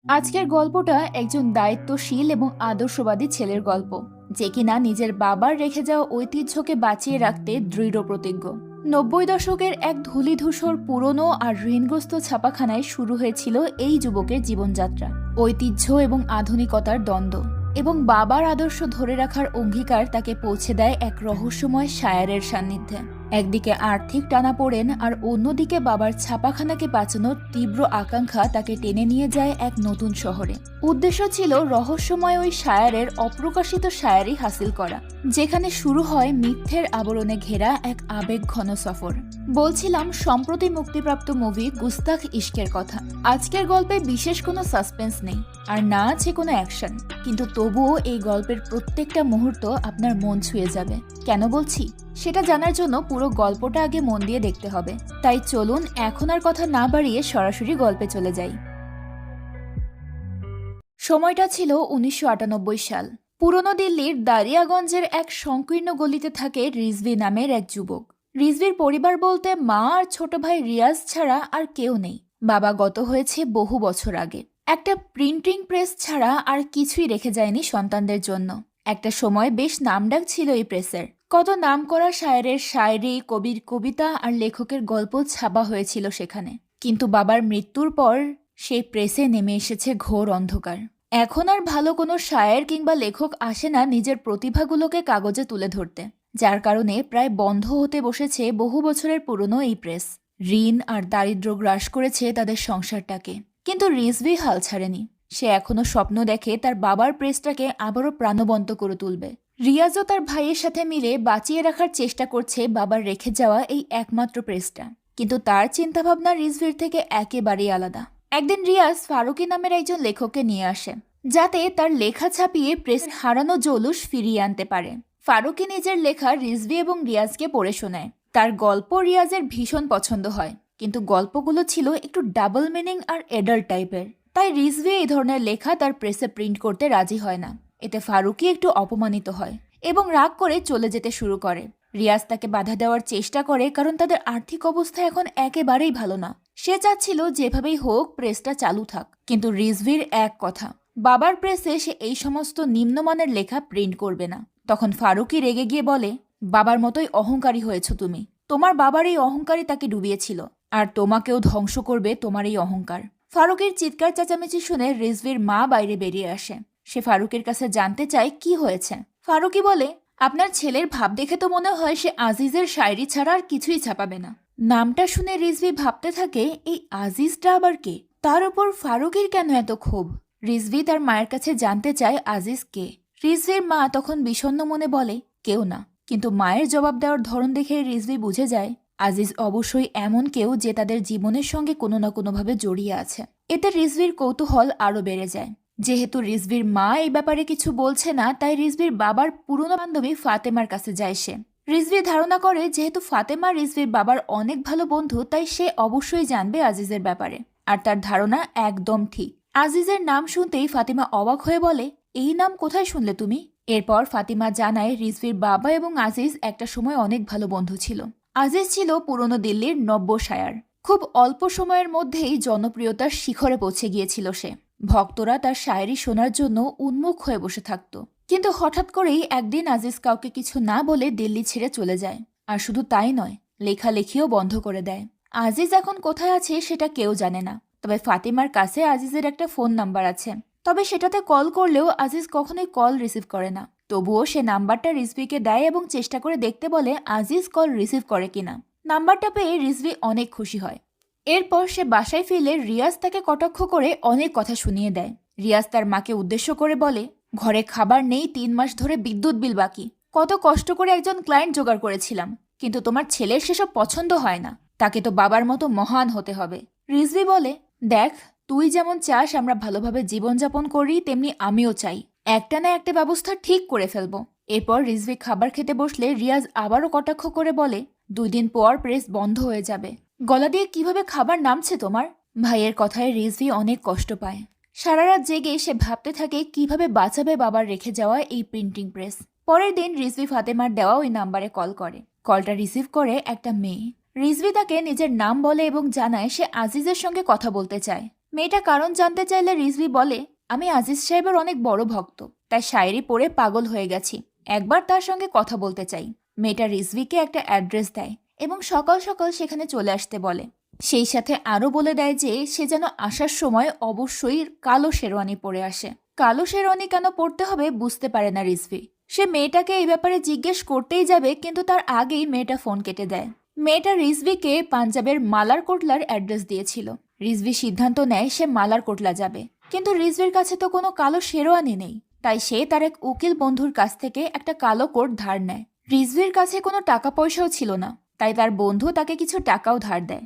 আজকের গল্পটা একজন দায়িত্বশীল এবং আদর্শবাদী ছেলের গল্প, যে কিনা নিজের বাবার রেখে যাওয়া ঐতিহ্যকে বাঁচিয়ে রাখতে দৃঢ় প্রতিজ্ঞ। 90 দশকের এক ধূলিধূসর পুরনো আর ঋণগ্রস্ত ছাপাখানায় শুরু হয়েছিল এই যুবকের জীবনযাত্রা। ঐতিহ্য এবং আধুনিকতার দ্বন্দ্ব এবং বাবার আদর্শ ধরে রাখার অঙ্গীকার তাকে পৌঁছে দেয় এক রহস্যময় শায়ারের সান্নিধ্যে। একদিকে আর্থিক টানাপোড়েন আর অন্যদিকে বাবার ছাপাখানাকে বাঁচানোর তীব্র আকাঙ্ক্ষা তাকে টেনে নিয়ে যায় এক নতুন শহরে। উদ্দেশ্য ছিল রহস্যময় ওই শায়ারের অপ্রকাশিত শায়ারি হাসিল করা, যেখানে শুরু হয় মিথ্যের আবরণে ঘেরা এক আবেগঘন সফর। বলছিলাম সম্প্রতি মুক্তিপ্রাপ্ত মুভি গুস্তাখ ইশকের কথা। আজকের গল্পে বিশেষ কোনো সাসপেন্স নেই আর না আছে কোনো অ্যাকশন, কিন্তু তবুও এই গল্পের প্রত্যেকটা মুহূর্ত আপনার মন ছুঁয়ে যাবে। কেন বলছি সেটা জানার জন্য পুরো গল্পটা আগে মন দিয়ে দেখতে হবে। তাই চলুন এখন আর কথা না বাড়িয়ে সরাসরি গল্পে চলে যাই। সময়টা ছিল 1998 সাল। পুরনো দিল্লির দারিয়াগঞ্জের এক সংকীর্ণ গলিতে থাকে রিজভি নামের এক যুবক। রিজভির পরিবার বলতে মা আর ছোট ভাই রিয়াজ ছাড়া আর কেউ নেই। বাবা গত হয়েছে বহু বছর আগে। একটা প্রিন্টিং প্রেস ছাড়া আর কিছুই রেখে যায়নি সন্তানদের জন্য। একটা সময় বেশ নামডাক ছিল এই প্রেসের। কত নামকরা শায়েরের শায়রি, কবির কবিতা আর লেখকের গল্প ছাপা হয়েছিল সেখানে। কিন্তু বাবার মৃত্যুর পর সেই প্রেসে নেমে এসেছে ঘোর অন্ধকার। এখন আর ভালো কোনো শায়ের কিংবা লেখক আসে না নিজের প্রতিভাগুলোকে কাগজে তুলে ধরতে, যার কারণে প্রায় বন্ধ হতে বসেছে বহু বছরের পুরনো এই প্রেস। ঋণ আর দারিদ্র্য গ্রাস করেছে তাদের সংসারটাকে, কিন্তু রিজভি হাল ছাড়েনি। সে এখনো স্বপ্ন দেখে তার বাবার প্রেসটাকে আবারও প্রাণবন্ত করে তুলবে। রিয়াজও তার ভাইয়ের সাথে মিলে বাঁচিয়ে রাখার চেষ্টা করছে বাবার রেখে যাওয়া এই একমাত্র প্রেসটা, কিন্তু তার চিন্তাভাবনা রিজভির থেকে একেবারেই আলাদা। একদিন রিয়াজ ফারুকি নামের একজন লেখককে নিয়ে আসে, যাতে তার লেখা ছাপিয়ে প্রেস হারানো জৌলুস ফিরিয়ে আনতে পারে। ফারুকি নিজের লেখা রিজভি এবং রিয়াজকে পড়ে শোনায়। তার গল্প রিয়াজের ভীষণ পছন্দ হয়, কিন্তু গল্পগুলো ছিল একটু ডাবল মিনিং আর এডাল্ট টাইপের। তাই রিজভি এই ধরনের লেখা তার প্রেসে প্রিন্ট করতে রাজি হয় না। এতে ফারুকি একটু অপমানিত হয় এবং রাগ করে চলে যেতে শুরু করে। রিয়াজ তাকে বাধা দেওয়ার চেষ্টা করে, কারণ তাদের আর্থিক অবস্থা এখন একেবারেই ভালো না। সে চাচ্ছিল যেভাবেই হোক প্রেসটা চালু থাক, কিন্তু রিজভির এক কথা, বাবার প্রেসে সে এই সমস্ত নিম্নমানের লেখা প্রিন্ট করবে না। তখন ফারুকি রেগে গিয়ে বলে, বাবার মতোই অহংকারী হয়েছ তুমি। তোমার বাবার এই অহংকারই তাকে ডুবিয়েছিল, আর তোমাকেও ধ্বংস করবে তোমার এই অহংকার। ফারুকের চিৎকার চেঁচামেচি শুনে রিজভির মা বাইরে বেরিয়ে আসে। সে ফারুকের কাছে জানতে চায় কি হয়েছে। ফারুকি বলে, আপনার ছেলের ভাব দেখে তো মনে হয় সে আজিজের শায়রি ছাড়া আর কিছুই ছাপাবে না। নামটা শুনে রিজভি ভাবতে থাকে, এই আজিজটা আবার কে? তার উপর ফারুকের কেন এত ক্ষোভ? রিজভি তার মায়ের কাছে জানতে চায় আজিজ কে। রিজভির মা তখন বিষণ্ণ মনে বলে, কেউ না। কিন্তু মায়ের জবাব দেওয়ার ধরন দেখে রিজভি বুঝে যায় আজিজ অবশ্যই এমন কেউ যে তাদের জীবনের সঙ্গে কোনো না কোনোভাবে জড়িয়ে আছে। এতে রিজভির কৌতূহল আরো বেড়ে যায়। যেহেতু রিজভির মা এই ব্যাপারে কিছু বলছে না, তাই রিজভির বাবার পুরনো বান্ধবী ফাতেমার কাছে যায় সে। রিজভি ধারণা করে যেহেতু ফাতেমা রিজভির বাবার অনেক ভালো বন্ধু, তাই সে অবশ্যই জানবে আজিজের ব্যাপারে। আর তার ধারণা একদম ঠিক। আজিজের নাম শুনতেই ফাতিমা অবাক হয়ে বলে, এই নাম কোথায় শুনলে তুমি? এরপর ফাতিমা জানায় রিজভির বাবা এবং আজিজ একটা সময় অনেক ভালো বন্ধু ছিল। আজিজ ছিল পুরনো দিল্লির নব্য শায়ার। খুব অল্প সময়ের মধ্যেই জনপ্রিয়তার শিখরে পৌঁছে গিয়েছিল সে। ভক্তরা তার শায়েরি শোনার জন্য উন্মুখ হয়ে বসে থাকত। কিন্তু হঠাৎ করেই একদিন আজিজ কাউকে কিছু না বলে দিল্লি ছেড়ে চলে যায়। আর শুধু তাই নয়, লেখালেখিও বন্ধ করে দেয়। আজিজ এখন কোথায় আছে সেটা কেউ জানে না। তবে ফাতিমার কাছে আজিজের একটা ফোন নাম্বার আছে। তবে সেটাতে কল করলেও আজিজ কখনোই কল রিসিভ করে না। তবুও সে নাম্বারটা রিজভিকে দেয় এবং চেষ্টা করে দেখতে বলে আজিজ কল রিসিভ করে কিনা। নাম্বারটা পেয়ে রিজভি অনেক খুশি হয়। এরপর সে বাসায় ফিরলে রিয়াজ তাকে কটাক্ষ করে অনেক কথা শুনিয়ে দেয়। রিয়াজ তার মাকে উদ্দেশ্য করে বলে, ঘরে খাবার নেই, 3 মাস ধরে বিদ্যুৎ বিল বাকি। কত কষ্ট করে একজন ক্লায়েন্ট জোগাড় করেছিলাম, কিন্তু তোমার ছেলের সেসব পছন্দ হয় না। তাকে তো বাবার মতো মহান হতে হবে। রিজভি বলে, দেখ, তুই যেমন চাস আমরা ভালোভাবে জীবনযাপন করি, তেমনি আমিও চাই। একটা না একটা ব্যবস্থা ঠিক করে ফেলবো। এরপর রিজভি খাবার খেতে বসলে রিয়াজ আবারও কটাক্ষ করে বলে, 2 দিন পর প্রেস বন্ধ হয়ে যাবে। গলা দিয়ে কিভাবে খাবার নামছে তোমার? ভাইয়ের কথায় রিজভি অনেক কষ্ট পায়। সারা রাত জেগে সে ভাবতে থাকে কিভাবে বাঁচাবে বাবার রেখে যাওয়া এই প্রিন্টিং প্রেস। পরের দিন রিজভি ফাতেমার দেওয়া ওই নাম্বারে কল করে। কলটা রিসিভ করে একটা মেয়ে। রিজভি তাকে নিজের নাম বলে এবং জানায় সে আজিজের সঙ্গে কথা বলতে চায়। মেয়েটা কারণ জানতে চাইলে রিজভি বলে, আমি আজিজ সাহেবের অনেক বড় ভক্ত, তাই শায়েরি পড়ে পাগল হয়ে গেছি, একবার তার সঙ্গে কথা বলতে চাই। মেয়েটা রিজভিকে একটা অ্যাড্রেস দেয় এবং সকাল সকাল সেখানে চলে আসতে বলে। সেই সাথে আরও বলে দেয় যে সে যেন আসার সময় অবশ্যই কালো শেরওয়ানি পরে আসে। কালো শেরওয়ানি কেন পরতে হবে বুঝতে পারে না রিজভি। সে মেয়েটাকে এই ব্যাপারে জিজ্ঞেস করতেই যাবে, কিন্তু তার আগেই মেয়েটা ফোন কেটে দেয়। মেয়েটা রিজভিকে পাঞ্জাবের মালার কোটলার অ্যাড্রেস দিয়েছিল। রিজভি সিদ্ধান্ত নেয় সে মালার কোটলা যাবে, কিন্তু রিজভির কাছে তো কোনো কালো শেরওয়ানি নেই। তাই সে তার এক উকিল বন্ধুর কাছ থেকে একটা কালো কোট ধার নেয়। রিজভির কাছে কোনো টাকা পয়সাও ছিল না, তাই তার বন্ধু তাকে কিছু টাকাও ধার দেয়।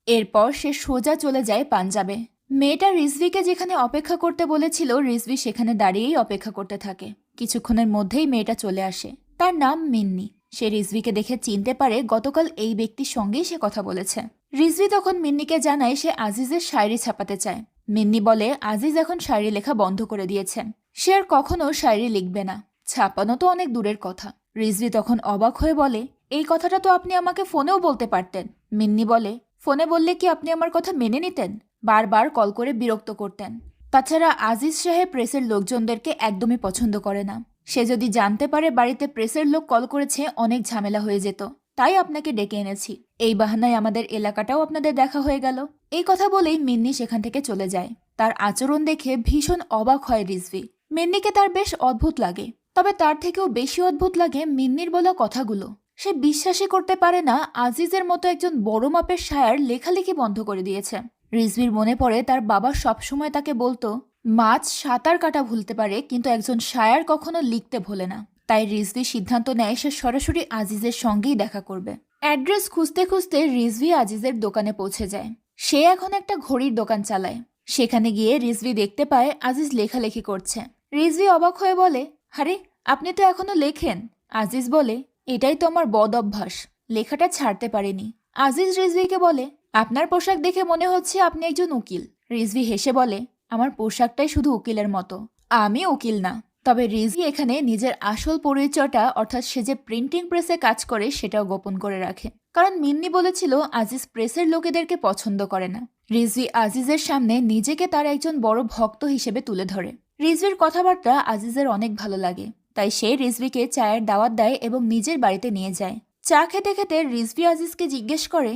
এরপর সে সোজা চলে যায় পাঞ্জাবে। মেয়েটা রিজভিকে যেখানে অপেক্ষা করতে বলেছিল রিজভি সেখানে দাঁড়িয়েই অপেক্ষা করতে থাকে। কিছুক্ষণের মধ্যেই মেয়েটা চলে আসে। তার নাম মিন্নি। সে রিজভিকে দেখে চিনতে পারে গতকাল এই ব্যক্তির সঙ্গেই সে কথা বলেছে। রিজভি তখন মিন্নিকে জানায় সে আজিজের শায়রি ছাপাতে চায়। মিন্নি বলে আজিজ এখন শায়রি লেখা বন্ধ করে দিয়েছেন, সে আর কখনো শায়রি লিখবে না, ছাপানো তো অনেক দূরের কথা। রিজভি তখন অবাক হয়ে বলে, এই কথাটা তো আপনি আমাকে ফোনেও বলতে পারতেন। মিন্নি বলে, ফোনে বললে কি আপনি আমার কথা মেনে নিতেন? বারবার কল করে বিরক্ত করতেন। তাছাড়া আজিজ সাহেব প্রেসের লোকজনদেরকে একদমই পছন্দ করে না। সে যদি জানতে পারে বাড়িতে প্রেসের লোক কল করেছে অনেক ঝামেলা হয়ে যেত, তাই আপনাকে ডেকে এনেছি। এই বাহানায় আমাদের এলাকাটাও আপনাদের দেখা হয়ে গেল। এই কথা বলেই মিন্নি সেখান থেকে চলে যায়। তার আচরণ দেখে ভীষণ অবাক হয় রিজভি। মিন্নিকে তার বেশ অদ্ভুত লাগে, তবে তার থেকেও বেশি অদ্ভুত লাগে মিন্নির বলা কথাগুলো। সে বিশ্বাসই করতে পারে না আজিজের মতো একজন বড় মাপের শায়ার লেখালেখি বন্ধ করে দিয়েছে। রিজভির মনে পড়ে তার বাবা সবসময় তাকে বলতো, মাছ সাঁতার কাটা ভুলতে পারে কিন্তু একজন শায়ার কখনো লিখতে ভোলে না। তাই রিজভি সিদ্ধান্ত নেয় সে সরাসরি আজিজের সঙ্গেই দেখা করবে। অ্যাড্রেস খুঁজতে খুঁজতে রিজভি আজিজের দোকানে পৌঁছে যায়। সে এখন একটা ঘড়ির দোকান চালায়। সেখানে গিয়ে রিজভি দেখতে পায় আজিজ লেখালেখি করছে। রিজভি অবাক হয়ে বলে, আরে আপনি তো এখনো লেখেন। আজিজ বলে, এটাই তো আমার বদ অভ্যাস, লেখাটা ছাড়তে পারিনি। আজিজ রিজভিকে বলে, আপনার পোশাক দেখে মনে হচ্ছে আপনি একজন উকিল। রিজভি হেসে বলে, আমার পোশাকটাই শুধু উকিলের মতো, আমি উকিল না। তবে রিজভি এখানে নিজের আসল পরিচয়টা, অর্থাৎ সে যে প্রিন্টিং প্রেসে কাজ করে সেটাও গোপন করে রাখে, কারণ মিন্নি বলেছিল আজিজ প্রেসের লোকেদেরকে পছন্দ করে না। রিজভি আজিজের সামনে নিজেকে তার একজন বড় ভক্ত হিসেবে তুলে ধরে। রিজভির কথাবার্তা আজিজের অনেক ভালো লাগে, তাই সে রিজভিকে চায়ের দাওয়াত দেয় এবং নিজের বাড়িতে নিয়ে যায়। চা খেতে খেতে রিজভি আজিজকে জিজ্ঞেস করে,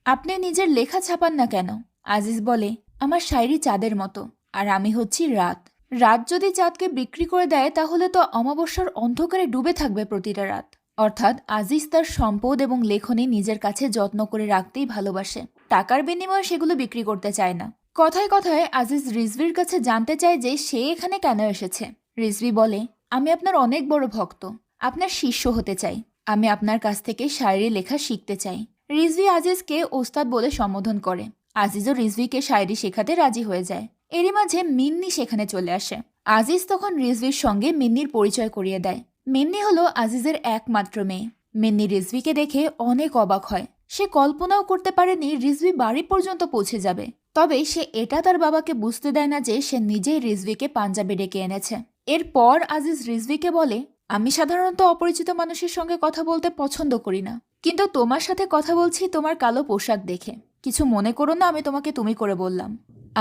আপনি নিজের লেখা ছাপান না কেন? আজিজ বলে, আমার শায়রি চাঁদের মতো, আর আমি হচ্ছি রাত। রাত যদি চাঁদকে বিক্রি করে দেয় তাহলে তো অমাবস্যার অন্ধকারে ডুবে থাকবে প্রতিটা রাত। অর্থাৎ আজিজ তার সম্পদ এবং লেখনী নিজের কাছে যত্ন করে রাখতেই ভালোবাসে, টাকার বিনিময়ে সেগুলো বিক্রি করতে চায় না। কথায় কথায় আজিজ রিজভির কাছে জানতে চায় যে সে এখানে কেন এসেছে। রিজভি বলে, আমি আপনার অনেক বড় ভক্ত, আপনার শিষ্য হতে চাই, আমি আপনার কাছ থেকে শায়রি লেখা শিখতে চাই। রিজভি আজিজকে ওস্তাদ বলে সম্বোধন করে। আজিজও রিজভিকে শায়রি শেখাতে রাজি হয়ে যায়। এরই মাঝে মিন্নি সেখানে চলে আসে। আজিজ তখন রিজভির সঙ্গে মিন্নির পরিচয় করিয়ে দেয়। মিন্নি হলো আজিজের একমাত্র মেয়ে। মিন্নি রিজভিকে দেখে অনেক অবাক হয়। সে কল্পনাও করতে পারেনি রিজভি বাড়ি পর্যন্ত পৌঁছে যাবে। তবে সে এটা তার বাবাকে বুঝতে দেয় না যে সে নিজেই রিজভিকে পাঞ্জাবে ডেকে এনেছে। এরপর আজিজ রিজভিকে বলে, আমি সাধারণত অপরিচিত মানুষের সঙ্গে কথা বলতে পছন্দ করি না, কিন্তু তোমার সাথে কথা বলছি তোমার কালো পোশাক দেখে। কিছু মনে করো না আমি তোমাকে তুমি করে বললাম।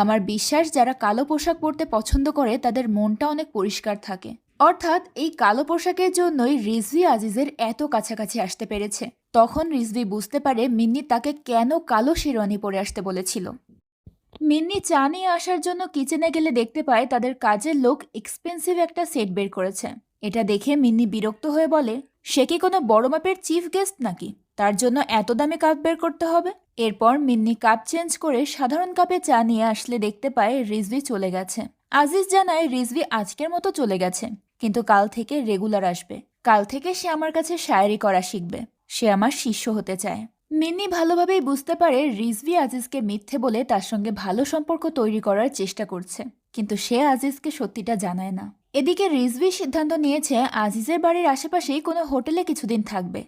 আমার বিশ্বাস যারা কালো পোশাক পরতে পছন্দ করে তাদের মনটা অনেক পরিষ্কার থাকে। অর্থাৎ এই কালো পোশাকের জন্যই রিজভি আজিজের এত কাছাকাছি আসতে পেরেছে। তখন রিজভি বুঝতে পারে মিন্নি তাকে কেন কালো শেরওয়ানি পরে আসতে বলেছিল। মিন্নি চা নিয়ে আসার জন্য কিচেনে গেলে দেখতে পায় তাদের কাজের লোক এক্সপেন্সিভ একটা সেট বের করেছে। এটা দেখে মিন্নি বিরক্ত হয়ে বলে, সে কি কোনো বড় মাপের চিফ গেস্ট নাকি, তার জন্য এত দামি কাপ বের করতে হবে? এরপর মিন্নি কাপ চেঞ্জ করে সাধারণ কাপে চা নিয়ে আসলে দেখতে পায় রিজভি চলে গেছে। আজিজ জানায় রিজভি আজকের মতো চলে গেছে, কিন্তু কাল থেকে রেগুলার আসবে। কাল থেকে সে আমার কাছে শায়রি করা শিখবে, সে আমার শিষ্য হতে চায়। মিন্নি ভালোভাবেই বুঝতে পারে রিজভি আজিজকে মিথ্যে বলে তার সঙ্গে ভালো সম্পর্ক তৈরি করার চেষ্টা করছে, কিন্তু সে আজিজকে সত্যিটা জানায় না। এদিকে রিজভি সিদ্ধান্ত নিয়েছে আজিজের বাড়ির আশেপাশেই কোনো হোটেলে কিছুদিন থাকবে।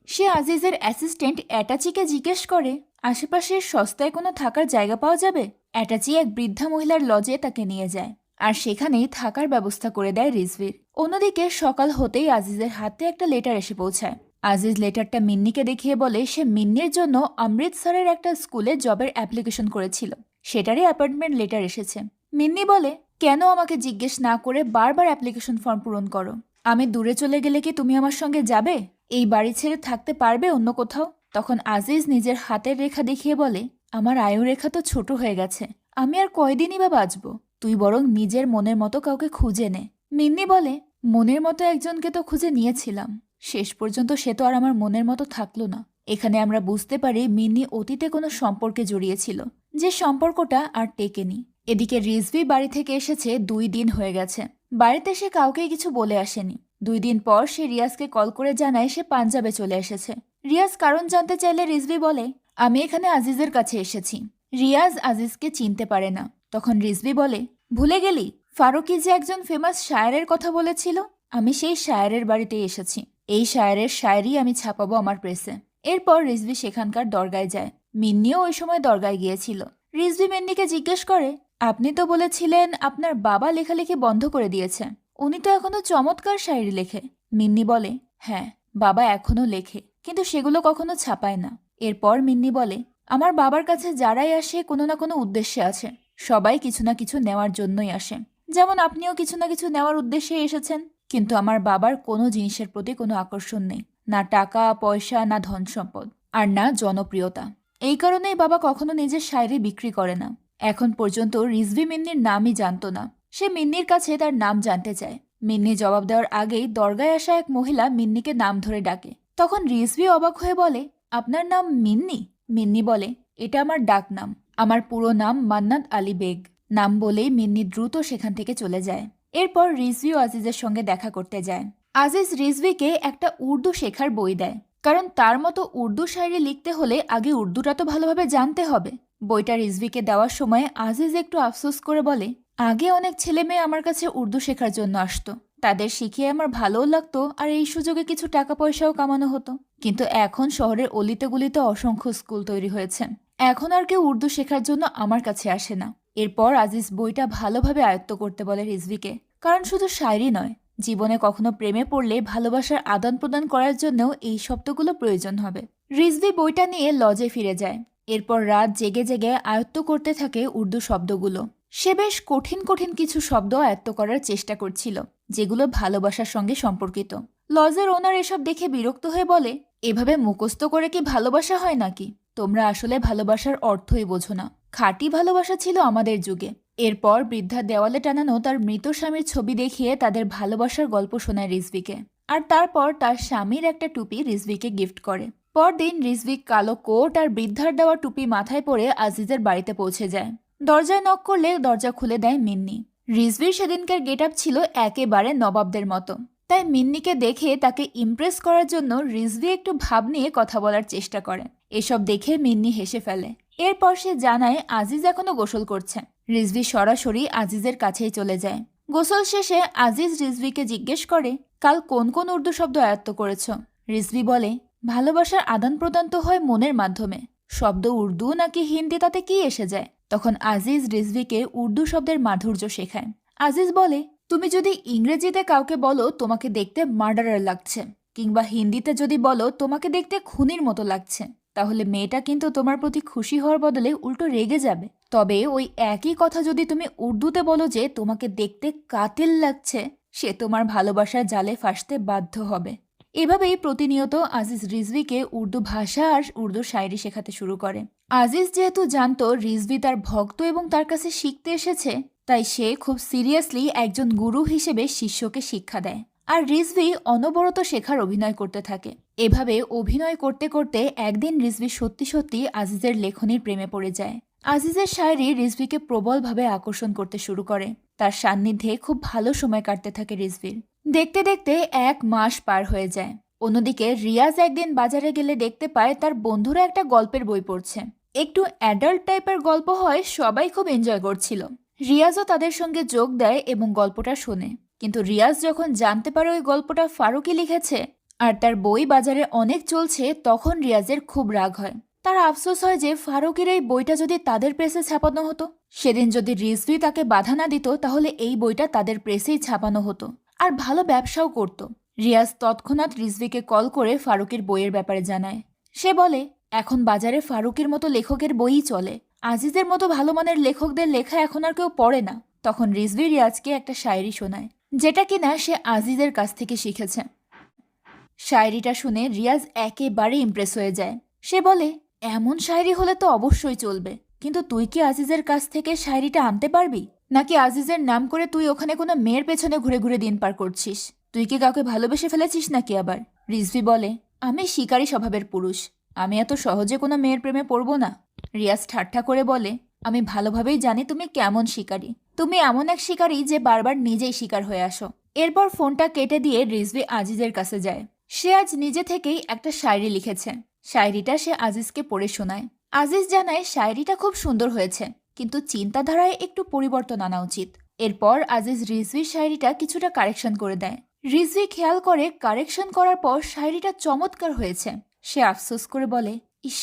সে আজিজের অ্যাসিস্ট্যান্ট অ্যাটাচিকে জিজ্ঞেস করে, আশেপাশের সস্তায় কোনো থাকার জায়গা পাওয়া যাবে? অ্যাটাচি এক বৃদ্ধা মহিলার লজে তাকে নিয়ে যায়, আর সেখানেই থাকার ব্যবস্থা করে দেয় রিজভির। অন্যদিকে সকাল হতেই আজিজের হাতে একটা লেটার এসে পৌঁছায়। আজিজ লেটারটা মিন্নিকে দেখিয়ে বলে সে মিন্নির জন্য অমৃতসরের একটা স্কুলে জবের অ্যাপ্লিকেশন করেছিল, সেটারই অ্যাপয়েন্টমেন্ট লেটার এসেছে। মিন্নি বলে, কেন আমাকে জিজ্ঞেস না করে বারবার অ্যাপ্লিকেশন ফর্ম পূরণ করো? আমি দূরে চলে গেলে কি তুমি আমার সঙ্গে যাবে? এই বাড়ি ছেড়ে থাকতে পারবে অন্য কোথাও? তখন আজিজ নিজের হাতের রেখা দেখিয়ে বলে, আমার আয়ু রেখা তো ছোট হয়ে গেছে, আমি আর কয়দিনই বা বাঁচব। তুই বরং নিজের মনের মতো কাউকে খুঁজে নে। মিন্নি বলে, মনের মতো একজনকে তো খুঁজে নিয়েছিলাম, শেষ পর্যন্ত সে তো আর আমার মনের মতো থাকলো না। এখানে আমরা বুঝতে পারি মিন্নি অতীতে কোনো সম্পর্কে জড়িয়েছিল, যে সম্পর্কটা আর টেকেনি। এদিকে রিজভি বাড়ি থেকে এসেছে 2 দিন হয়ে গেছে। বাড়িতে সে কাউকেই কিছু বলে আসেনি। 2 দিন পর সে রিয়াজকে কল করে জানায় সে পাঞ্জাবে চলে এসেছে। রিয়াজ কারণ জানতে চাইলে রিজভি বলে, আমি এখানে আজিজের কাছে এসেছি। রিয়াজ আজিজকে চিনতে পারে না। তখন রিজভি বলে, ভুলে গেলি ফারুকি যে একজন ফেমাস শায়েরের কথা বলেছিল? আমি সেই শায়েরের বাড়িতে এসেছি। এই শায়েরের শায়েরি আমি ছাপাবো আমার প্রেসে। এরপর রিজভি সেখানকার দরগায় যায়। মিন্নিও ওই সময় দরগায় গিয়েছিল। রিজভি মিন্নিকে জিজ্ঞেস করে, আপনি তো বলেছিলেন আপনার বাবা লেখালেখি বন্ধ করে দিয়েছে, উনি তো এখনো চমৎকার শায়েরি লেখে। মিন্নি বলে, হ্যাঁ, বাবা এখনো লেখে, কিন্তু সেগুলো কখনো ছাপায় না। এরপর মিন্নি বলে, আমার বাবার কাছে যারাই আসে কোনো না কোনো উদ্দেশ্যে আছে। সবাই কিছু না কিছু নেওয়ার জন্যই আসে, যেমন আপনিও কিছু না কিছু নেওয়ার উদ্দেশ্যে এসেছেন। কিন্তু আমার বাবার কোনো জিনিসের প্রতি কোনো আকর্ষণ নেই, না টাকা পয়সা, না ধন সম্পদ, আর না জনপ্রিয়তা। এই কারণেই বাবা কখনো নিজের শায়েরি বিক্রি করে না। এখন পর্যন্ত রিজভি মিন্নির নামই জানতো না। সে মিন্নির কাছে তার নাম জানতে চায়। মিন্নি জবাব দেওয়ার আগেই দরগায় আসা এক মহিলা মিন্নিকে নাম ধরে ডাকে। তখন রিজভি অবাক হয়ে বলে, আপনার নাম মিন্নি? মিন্নি বলে, এটা আমার ডাক নাম, আমার পুরো নাম মান্নাত আলী বেগ। নাম বলেই মিন্নি দ্রুত সেখান থেকে চলে যায়। এরপর রিজভি ও আজিজের সঙ্গে দেখা করতে যায়। আজিজ রিজভিকে একটা উর্দু শেখার বই দেয়, কারণ তার মতো উর্দু শায়েরি লিখতে হলে আগে উর্দুটা তো ভালোভাবে জানতে হবে। বইটা রিজভিকে দেওয়ার সময় আজিজ একটু আফসোস করে বলে, আগে অনেক ছেলে মেয়ে আমার কাছে উর্দু শেখার জন্য আসতো, তাদের শিখিয়ে আমার ভালোও লাগতো, আর এই সুযোগে কিছু টাকা পয়সাও কামানো হতো। কিন্তু এখন শহরের অলিতে গলিতে অসংখ্য স্কুল তৈরি হয়েছে, এখন আর কেউ উর্দু শেখার জন্য আমার কাছে আসে না। এরপর আজিজ বইটা ভালোভাবে আয়ত্ত করতে বলে রিজভিকে, কারণ শুধু শায়েরি নয়, জীবনে কখনো প্রেমে পড়লে ভালোবাসার আদান প্রদান করার জন্যও এই শব্দগুলো প্রয়োজন হবে। রিজভি বইটা নিয়ে লজে ফিরে যায়। এরপর রাত জেগে জেগে আয়ত্ত করতে থাকে উর্দু শব্দগুলো। সে বেশ কঠিন কঠিন কিছু শব্দ আয়ত্ত করার চেষ্টা করছিল, যেগুলো ভালোবাসার সঙ্গে সম্পর্কিত। লজের ওনার এসব দেখে বিরক্ত হয়ে বলে, এভাবে মুখস্থ করে কি ভালোবাসা হয় নাকি? তোমরা আসলে ভালোবাসার অর্থই বোঝো না। খাঁটি ভালোবাসা ছিল আমাদের যুগে। এরপর বৃদ্ধা দেওয়ালে টানানো তার মৃত স্বামীর ছবি দেখিয়ে তাদের ভালোবাসার গল্প শোনায় রিজভিকে, আর তারপর তার স্বামীর একটা টুপি রিজভিকে গিফট করে। পরদিন রিজভি কালো কোট আর বৃদ্ধার দেওয়া টুপি মাথায় পরে আজিজের বাড়িতে পৌঁছে যায়। দরজায় নক করলে দরজা খুলে দেয় মিন্নি। রিজভির সেদিনকার গেট আপ ছিল একেবারে নবাবদের মতো, তাই মিন্নিকে দেখে তাকে ইমপ্রেস করার জন্য রিজভি একটু ভাব নিয়ে কথা বলার চেষ্টা করে। এসব দেখে মিন্নি হেসে ফেলে। এরপর সে জানায় আজিজ এখনো গোসল করছে। রিজভি সরাসরি আজিজের কাছেই চলে যায়। গোসল শেষে আজিজ রিজভিকে জিজ্ঞেস করে, কাল কোন কোন উর্দু শব্দ আয়ত্ত করেছ? রিজভি বলে, ভালোবাসার আদান প্রদান তো হয় মনের মাধ্যমে, শব্দ উর্দু নাকি হিন্দি তাতে কি এসে যায়? তখন আজিজ রিজভিকে উর্দু শব্দের মাধুর্য শেখায়। আজিজ বলে, তুমি যদি ইংরেজিতে কাউকে বলো তোমাকে দেখতে মার্ডারার লাগছে, কিংবা হিন্দিতে যদি বলো তোমাকে দেখতে খুনির মতো লাগছে, তাহলে মেয়েটা কিন্তু তোমার প্রতি খুশি হওয়ার বদলে উল্টো রেগে যাবে। তবে ওই একই কথা যদি তুমি উর্দুতে বলো যে তোমাকে দেখতে কাতিল লাগছে, সে তোমার ভালোবাসার জালে ফাঁসতে বাধ্য হবে। এভাবেই প্রতিনিয়ত আজিজ রিজভিকে উর্দু ভাষা আর উর্দু শায়েরি শেখাতে শুরু করে। আজিজ যেহেতু জানতো রিজভি তার ভক্ত এবং তার কাছে শিখতে এসেছে, তাই সে খুব সিরিয়াসলি একজন গুরু হিসেবে শিষ্যকে শিক্ষা দেয়। আর রিজভি অনবরত শেখার অভিনয় করতে থাকে। এভাবে অভিনয় করতে করতে একদিন রিজভি সত্যি সত্যি আজিজের লেখনীর প্রেমে পড়ে যায়। আজিজের শায়েরি রিজভিকে প্রবলভাবে আকর্ষণ করতে শুরু করে। তার সান্নিধ্যে খুব ভালো সময় কাটতে থাকে রিজভির। দেখতে দেখতে 1 মাস পার হয়ে যায়। অন্যদিকে রিয়াজ একদিন বাজারে গেলে দেখতে পায় তার বন্ধুরা একটা গল্পের বই পড়ছে। একটু অ্যাডাল্ট টাইপের গল্প হয়, সবাই খুব এনজয় করছিল। রিয়াজও তাদের সঙ্গে যোগ দেয় এবং গল্পটা শোনে। কিন্তু রিয়াজ যখন জানতে পারে ওই গল্পটা ফারুকি লিখেছে আর তার বই বাজারে অনেক চলছে, তখন রিয়াজের খুব রাগ হয়। তার আফসোস হয় যে ফারুকের এই বইটা যদি তাদের প্রেসে ছাপানো হতো। সেদিন যদি রিজভি তাকে বাধা না দিত, তাহলে এই বইটা তাদের প্রেসেই ছাপানো হতো, আর ভালো ব্যবসাও করত। রিয়াজ তৎক্ষণাৎ রিজভিকে কল করে ফারুকের বইয়ের ব্যাপারে জানায়। সে বলে, এখন বাজারে ফারুকের মতো লেখকের বইই চলে, আজিজের মতো ভালো মানের লেখকদের লেখা এখন আর কেউ পড়ে না। তখন রিজভি রিয়াজকে একটা শায়েরি শোনায়, যেটা কিনা সে আজিজের কাছ থেকে শিখেছে। শায়েরিটা শুনে রিয়াজ একেবারে ইমপ্রেস হয়ে যায়। সে বলে, এমন শায়েরি হলে তো অবশ্যই চলবে, কিন্তু তুই কি আজিজের কাছ থেকে শায়েরিটা আনতে পারবি, নাকি আজিজের নাম করে তুই ওখানে কোনো মেয়ের পেছনে ঘুরে ঘুরে দিন পার করছিস? তুই কি কাউকে ভালোবেসে ফেলেছিস নাকি আবার? রিজভি বলে, আমি শিকারী স্বভাবের পুরুষ, আমি এত সহজে কোনো মেয়ের প্রেমে পড়ব না। রিয়াজ ঠাট্টা করে বলে, আমি ভালোভাবেই জানি তুমি কেমন শিকারী। তুমি এমন এক শিকারী যে বারবার নিজেই শিকার হয়ে আসো। এরপর ফোনটা কেটে দিয়ে রিজভি আজিজের কাছে যায়। সে আজ নিজে থেকেই একটা শায়রি লিখেছে। শায়রিটা সে আজিজকে পড়ে শোনায়। আজিজ জানায় শায়রিটা খুব সুন্দর হয়েছে, কিন্তু চিন্তাধারায় একটু পরিবর্তন আনা উচিত। এরপর আজিজ রিজভির শায়রিটা কিছুটা কারেকশন করে দেয়। রিজভি খেয়াল করে কারেকশন করার পর শায়রিটা চমৎকার হয়েছে। সে আফসোস করে বলে, ইস,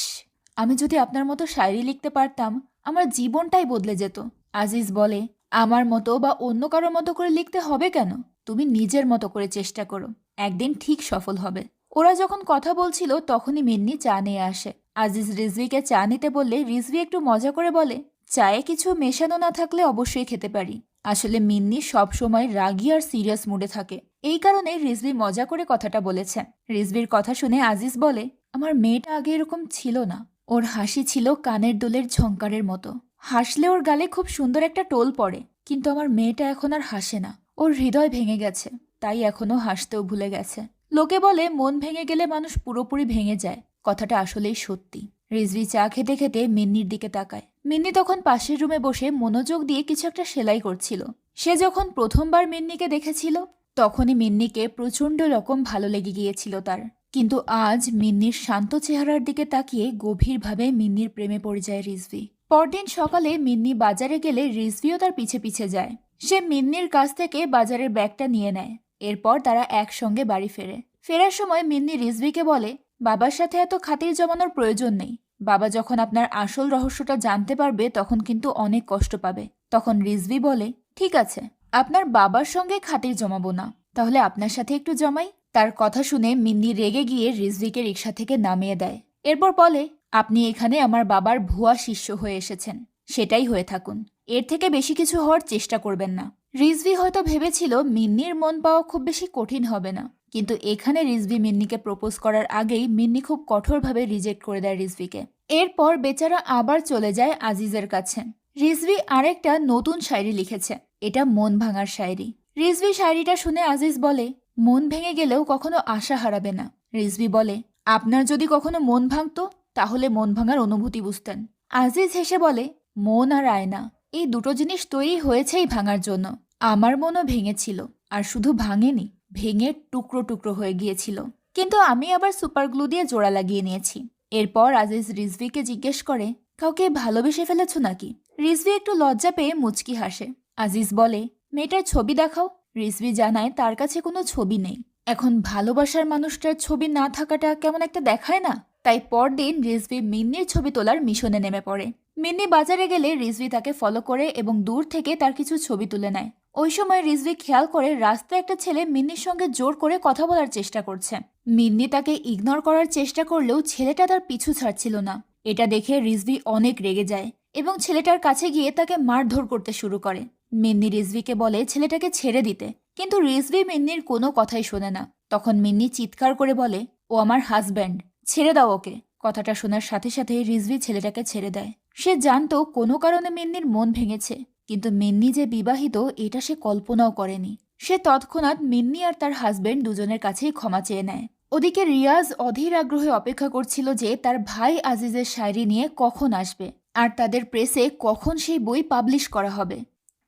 আমি যদি আপনার মতো শায়রি লিখতে পারতাম, আমার জীবনটাই বদলে যেত। আজিজ বলে, আমার মতো বা অন্য কারোর মতো করে লিখতে হবে কেন? তুমি নিজের মতো করে চেষ্টা করো, একদিন ঠিক সফল হবে। ওরা যখন কথা বলছিল তখনই মিন্নি চা নিয়ে আসে। আজিজ রিজভিকে চা নিতে বললে রিজভি একটু মজা করে বলে, চায়ে কিছু মেশানো না থাকলে অবশ্যই খেতে পারি। আসলে মিন্নি সব সময় রাগী আর সিরিয়াস মুডে থাকে, এই কারণে রিজভি মজা করে কথাটা বলেছে। রিজভির কথা শুনে আজিজ বলে, আমার মেয়েটা আগে এরকম ছিল না। ওর হাসি ছিল কানের দোলের ঝংকারের মতো, হাসলে ওর গালে খুব সুন্দর একটা টোল পড়ে। কিন্তু আমার মেয়েটা এখন আর হাসে না, ওর হৃদয় ভেঙে গেছে, তাই এখনো হাসতেও ভুলে গেছে। লোকে বলে মন ভেঙে গেলে মানুষ পুরোপুরি ভেঙে যায়, কথাটা আসলেই সত্যি। রিজভি চা খেতে খেতে মিন্নির দিকে তাকায়। মিন্নি তখন পাশের রুমে বসে মনোযোগ দিয়ে কিছু একটা সেলাই করছিল। সে যখন প্রথমবার মিন্নিকে দেখেছিল তখনই মিন্নিকে প্রচণ্ড রকম ভালো লেগে গিয়েছিল তার। কিন্তু আজ মিন্নির শান্ত চেহারার দিকে তাকিয়ে গভীরভাবে মিন্নির প্রেমে পড়ে যায় রিজভি। পরদিন সকালে মিন্নি বাজারে গেলে রিজভিও তার পিছে পিছে যায়। সে মিন্নির কাছ থেকে বাজারের ব্যাগটা নিয়ে নেয়। এরপর তারা একসঙ্গে বাড়ি ফেরে। ফেরার সময় মিন্নি রিজভিকে বলে, বাবার সাথে এত খাতির জমানোর প্রয়োজন নেই। বাবা যখন আপনার আসল রহস্যটা জানতে পারবে তখন কিন্তু অনেক কষ্ট পাবে। তখন রিজভি বলে, ঠিক আছে, আপনার বাবার সঙ্গে খাতির জমাবো না, তাহলে আপনার সাথে একটু জমাই। তার কথা শুনে মিন্নি রেগে গিয়ে রিজভিকে রিকশা থেকে নামিয়ে দেয়। এরপর বলে, আপনি এখানে আমার বাবার ভুয়া শিষ্য হয়ে এসেছেন, সেটাই হয়ে থাকুন, এর থেকে বেশি কিছু হওয়ার চেষ্টা করবেন না। রিজভি হয়তো ভেবেছিল মিন্নির মন পাওয়া খুব বেশি কঠিন হবে না, কিন্তু এখানে রিজভি মিন্নিকে প্রপোজ করার আগেই মিন্নি খুব কঠোরভাবে রিজেক্ট করে দেয় রিজভিকে। এরপর বেচারা আবার চলে যায় আজিজের কাছে। রিজভি আরেকটা নতুন শায়রি লিখেছে, এটা মন ভাঙার শায়রি। রিজভি শায়রিটা শুনে আজিজ বলে, মন ভেঙে গেলেও কখনো আশা হারাবে না। রিজভি বলে, আপনার যদি কখনো মন ভাঙতো তাহলে মন ভাঙার অনুভূতি বুঝতেন। আজিজ হেসে বলে, মন আর আয়না, এই দুটো জিনিস তৈরি হয়েছেই ভাঙার জন্য। আমার মনও ভেঙেছিল, আর শুধু ভাঙেনি, ভেঙে টুকরো টুকরো হয়ে গিয়েছিল, কিন্তু আমি আবার সুপার গ্লু দিয়ে জোড়া লাগিয়ে নিয়েছি। এরপর আজিজ রিজভিকে জিজ্ঞেস করে, কাউকে ভালোবেসে ফেলেছ নাকি? রিজভি একটু লজ্জা পেয়ে মুচকি হাসে। আজিজ বলে, মেয়েটার ছবি দেখাও। রিজভি জানায় তার কাছে কোনো ছবি নেই। এখন ভালোবাসার মানুষটার ছবি না থাকাটা কেমন একটা দেখায় না? তাই পরদিন রিজভি মিন্নির ছবি তোলার মিশনে নেমে পড়ে। মিন্নি বাজারে গেলে রিজভি তাকে ফলো করে এবং দূর থেকে তার কিছু ছবি তুলে নেয়। ওই সময় রিজভি খেয়াল করে রাস্তায় একটা ছেলে মিন্নির সঙ্গে জোর করে কথা বলার চেষ্টা করছে। মিন্নি তাকে ইগনোর করার চেষ্টা করলেও ছেলেটা তার পিছু ছাড়ছিল না। এটা দেখে রিজভি অনেক রেগে যায় এবং ছেলেটার কাছে গিয়ে তাকে মারধর করতে শুরু করে। মিন্নি রিজভিকে বলে ছেলেটাকে ছেড়ে দিতে, কিন্তু রিজভি মিন্নির কোনো কথাই শোনে না। তখন মিন্নি চিৎকার করে বলে, ও আমার হাজব্যান্ড, ছেড়ে দাও ওকে। কথাটা শোনার সাথে সাথে রিজভি ছেলেটাকে ছেড়ে দেয়। সে জানতো কোনো কারণে মিন্নির মন ভেঙেছে, কিন্তু মিন্নি যে বিবাহিত এটা সে কল্পনাও করেনি। সে তৎক্ষণাৎ মিন্নি আর তার হাজব্যান্ড দুজনের কাছেই ক্ষমা চেয়ে নেয়। ওদিকে রিয়াজ অধীর আগ্রহে অপেক্ষা করছিল যে তার ভাই আজিজের শায়রি নিয়ে কখন আসবে আর তাদের প্রেসে কখন সেই বই পাবলিশ করা হবে।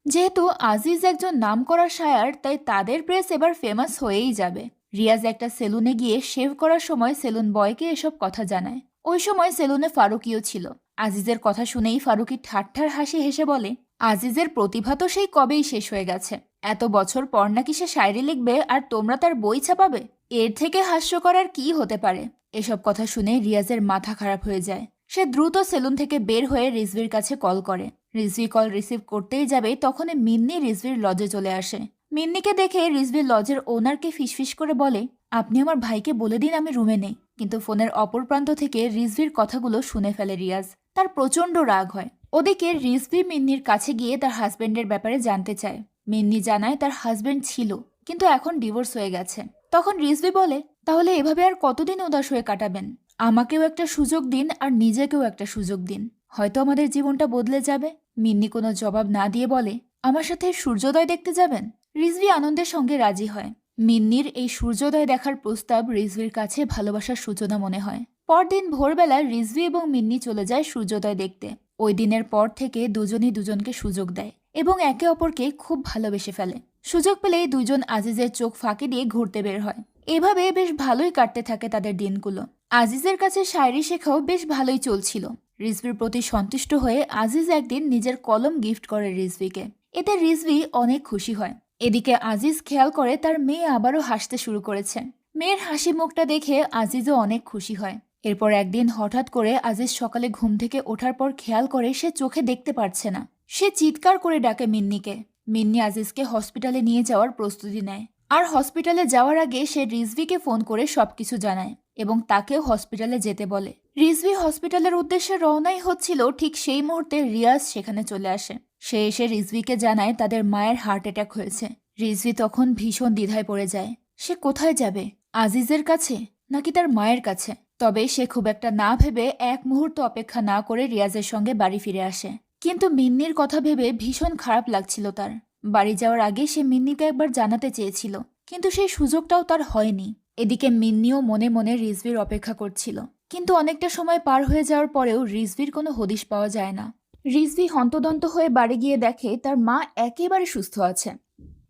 যেহেতু আজিজ একজন নামকরা শায়ার, তাই তাদের প্রেস এবার ফেমাস হয়েই যাবে। রিয়াজ একটা সেলুনে গিয়ে শেভ করার সময় সেলুন বয়কে এসব কথা জানায়। ওই সময় সেলুনে ফারুকিও ছিল। আজিজের কথা শুনেই ফারুকি ঠাট্টার হাসি হেসে বলে, আজিজের প্রতিভা তো সেই কবেই শেষ হয়ে গেছে, এত বছর পর নাকি সে শায়রি লিখবে আর তোমরা তার বই ছাপাবে, এর থেকে হাস্যকর আর কি হতে পারে? এসব কথা শুনে রিয়াজের মাথা খারাপ হয়ে যায়। সে দ্রুত সেলুন থেকে বের হয়ে রিজভির কাছে কল করে। রিজভি কল রিসিভ করতেই যাবে তখনই মিন্নি রিজভির লজে চলে আসে। মিন্নিকে দেখে রিজভির লজের ওনারকে ফিসফিস করে বলে, আপনি আমার ভাইকে বলে দিন আমি রুমে নেই। কিন্তু ফোনের অপর প্রান্ত থেকে রিজভির কথাগুলো শুনে ফেলে রিয়াজ। তার প্রচণ্ড রাগ হয়। ওদিকে রিজভি মিন্নির কাছে গিয়ে তার হাজবেন্ডের ব্যাপারে জানতে চায়। মিন্নি জানায় তার হাজবেন্ড ছিল, কিন্তু এখন ডিভোর্স হয়ে গেছে। তখন রিজভি বলে, তাহলে এভাবে আর কতদিন উদাস হয়ে কাটাবেন? আমাকেও একটা সুযোগ দিন আর নিজেকেও একটা সুযোগ দিন, হয়তো আমাদের জীবনটা বদলে যাবে। মিন্নি কোনো জবাব না দিয়ে বলে, আমার সাথে সূর্যোদয় দেখতে যাবেন? রিজভি আনন্দের সঙ্গে রাজি হয়। মিন্নির এই সূর্যোদয় দেখার প্রস্তাব রিজভির কাছে ভালোবাসার সূচনা মনে হয়। পরদিন ভোরবেলা রিজভি এবং মিন্নি চলে যায় সূর্যোদয় দেখতে। ওই দিনের পর থেকে দুজনই দুজনকে সুযোগ দেয় এবং একে অপরকে খুব ভালোবেসে ফেলে। সুযোগ পেলেই দুজন আজিজের চোখ ফাঁকি দিয়ে ঘুরতে বের হয়। এভাবে বেশ ভালোই কাটতে থাকে তাদের দিনগুলো। আজিজের কাছে শায়রি শেখাও বেশ ভালোই চলছিল। রিজভির প্রতি সন্তুষ্ট হয়ে আজিজ একদিন নিজের কলম গিফট করে রিজভিকে। এতে রিজভি অনেক খুশি হয়। এদিকে আজিজ খেয়াল করে তার মেয়ে আবারও হাসতে শুরু করেছে। মেয়ের হাসি মুখটা দেখে আজিজও অনেক খুশি হয়। এরপর একদিন হঠাৎ করে আজিজ সকালে ঘুম থেকে ওঠার পর খেয়াল করে সে চোখে দেখতে পারছে না। সে চিৎকার করে ডাকে মিন্নিকে। মিন্নি আজিজকে হসপিটালে নিয়ে যাওয়ার প্রস্তুতি নেয়। আর হসপিটালে যাওয়ার আগে সে রিজভিকে ফোন করে সবকিছু জানায় এবং তাকেও হসপিটালে যেতে বলে। রিজভি হসপিটালের উদ্দেশ্যে রওনাই হচ্ছিল, ঠিক সেই মুহূর্তে রিয়াজ সেখানে চলে আসে। সে এসে রিজভিকে জানায় তাদের মায়ের হার্ট অ্যাটাক হয়েছে। রিজভি তখন ভীষণ দ্বিধায় পড়ে যায়। সে কোথায় যাবে, আজিজের কাছে নাকি তার মায়ের কাছে? তবে সে খুব একটা না ভেবে এক মুহূর্ত অপেক্ষা না করে রিয়াজের সঙ্গে বাড়ি ফিরে আসে। কিন্তু মিন্নির কথা ভেবে ভীষণ খারাপ লাগছিল তার। বাড়ি যাওয়ার আগে সে মিন্নিকে একবার জানাতে চেয়েছিল, কিন্তু সেই সুযোগটাও তার হয়নি। এদিকে মিন্নিও মনে মনে রিজভির অপেক্ষা করছিল, কিন্তু অনেকটা সময় পার হয়ে যাওয়ার পরেও রিজভির কোনো হদিশ পাওয়া যায় না। রিজভি হন্তদন্ত হয়ে বাড়ি গিয়ে দেখে তার মা একেবারে সুস্থ আছে।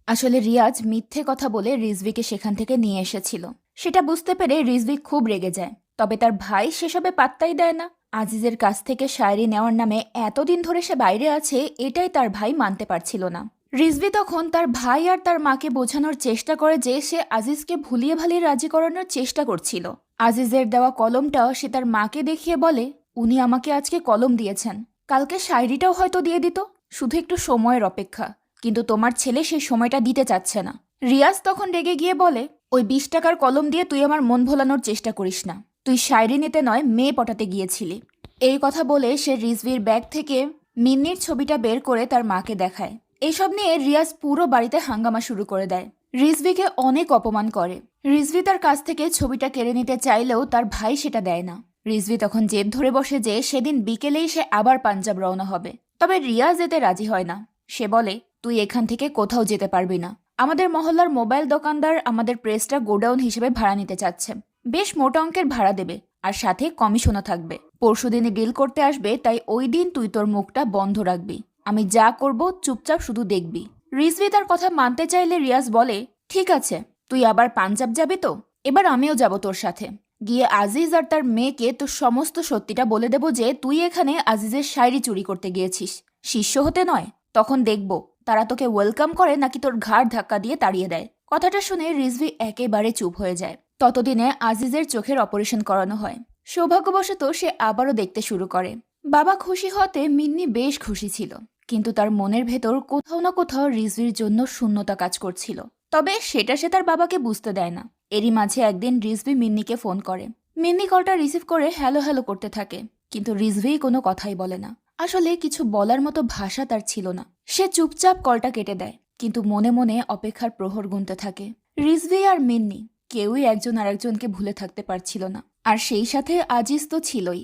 আসলে রিয়াজ মিথ্যে কথা বলে রিজভিকে সেখান থেকে নিয়ে এসেছিল। সেটা বুঝতে পেরে রিজভি খুব রেগে যায়। তবে তার ভাই সেসবে পাত্তাই দেয় না। আজিজের কাছ থেকে শায়রি নেওয়ার নামে এতদিন ধরে সে বাইরে আছে, এটাই তার ভাই মানতে পারছিল না। রিজভি তখন তার ভাই আর তার মাকে বোঝানোর চেষ্টা করে যে সে আজিজকে ভুলিয়ে ভালিয়ে রাজি করানোর চেষ্টা করছিল। আজিজের দেওয়া কলমটাও সে তার মাকে দেখিয়ে বলে, উনি আমাকে আজকে কলম দিয়েছেন, কালকে শায়রিটাও হয়তো দিয়ে দিত, শুধু একটু সময়ের অপেক্ষা। কিন্তু তোমার ছেলে সেই সময়টা দিতে চাচ্ছে না। রিয়াজ তখন রেগে গিয়ে বলে, ওই 20 টাকার কলম দিয়ে তুই আমার মন ভোলানোর চেষ্টা করিস না। তুই শায়রি নিতে নয়, মেয়ে পটাতে গিয়েছিলি। এই কথা বলে সে রিজভির ব্যাগ থেকে মিন্নির ছবিটা বের করে তার মাকে দেখায়। এইসব নিয়ে রিয়াজ পুরো বাড়িতে হাঙ্গামা শুরু করে দেয়। রিজভিকে অনেক অপমান করে। রিজভি তার কাছ থেকে ছবিটা কেড়ে নিতে চাইলেও তার ভাই সেটা দেয় না। রিজভি তখন জেদ ধরে বসে যে সেদিন বিকেলেই সে আবার পাঞ্জাব রওনা হবে। তবে রিয়াজ এতে রাজি হয় না। সে বলে, তুই এখান থেকে কোথাও যেতে পারবি না। আমাদের মহল্লার মোবাইল দোকানদার আমাদের প্রেসটা গোডাউন হিসেবে ভাড়া নিতে চাচ্ছে। বেশ মোটা অঙ্কের ভাড়া দেবে, আর সাথে কমিশনও থাকবে। পরশুদিনই ডিল করতে আসবে, তাই ওই দিন তুই তোর মুখটা বন্ধ রাখবি। আমি যা করব চুপচাপ শুধু দেখবি। রিজভি তার কথা মানতে চাইলে রিয়াজ বলে, ঠিক আছে, তুই আবার পাঞ্জাব যাবি তো? এবার আমিও যাব তোর সাথে। গিয়ে আজিজ আর তার মেয়েকে তোর সমস্ত সত্যিটা বলে দেব যে তুই এখানে আজিজের শায়রি চুরি করতে গিয়েছিস, শিষ্য হতে নয়। তখন দেখব তারা তোকে ওয়েলকাম করে নাকি তোর ঘাড় ধাক্কা দিয়ে তাড়িয়ে দেয়। কথাটা শুনে রিজভি একেবারে চুপ হয়ে যায়। ততদিনে আজিজের চোখের অপারেশন করানো হয়। সৌভাগ্যবশত সে আবারও দেখতে শুরু করে। বাবা খুশি হতে মিন্নি বেশ খুশি ছিল, কিন্তু তার মনের ভেতর কোথাও না কোথাও রিজভির জন্য শূন্যতা কাজ করছিল। তবে সেটা সে তার বাবাকে বুঝতে দেয় না। এরই মাঝে একদিন রিজভি মিন্নিকে ফোন করে। মিন্নি কলটা রিসিভ করে হ্যালো হ্যালো করতে থাকে, কিন্তু রিজভি কোনো কথাই বলে না। আসলে কিছু বলার মতো ভাষা তার ছিল না। সে চুপচাপ কলটা কেটে দেয়, কিন্তু মনে মনে অপেক্ষার প্রহর গুনতে থাকে। রিজভি আর মিন্নি কেউই একজন আরেকজনকে ভুলে থাকতে পারছিল না। আর সেই সাথে আজিজ তো ছিলই।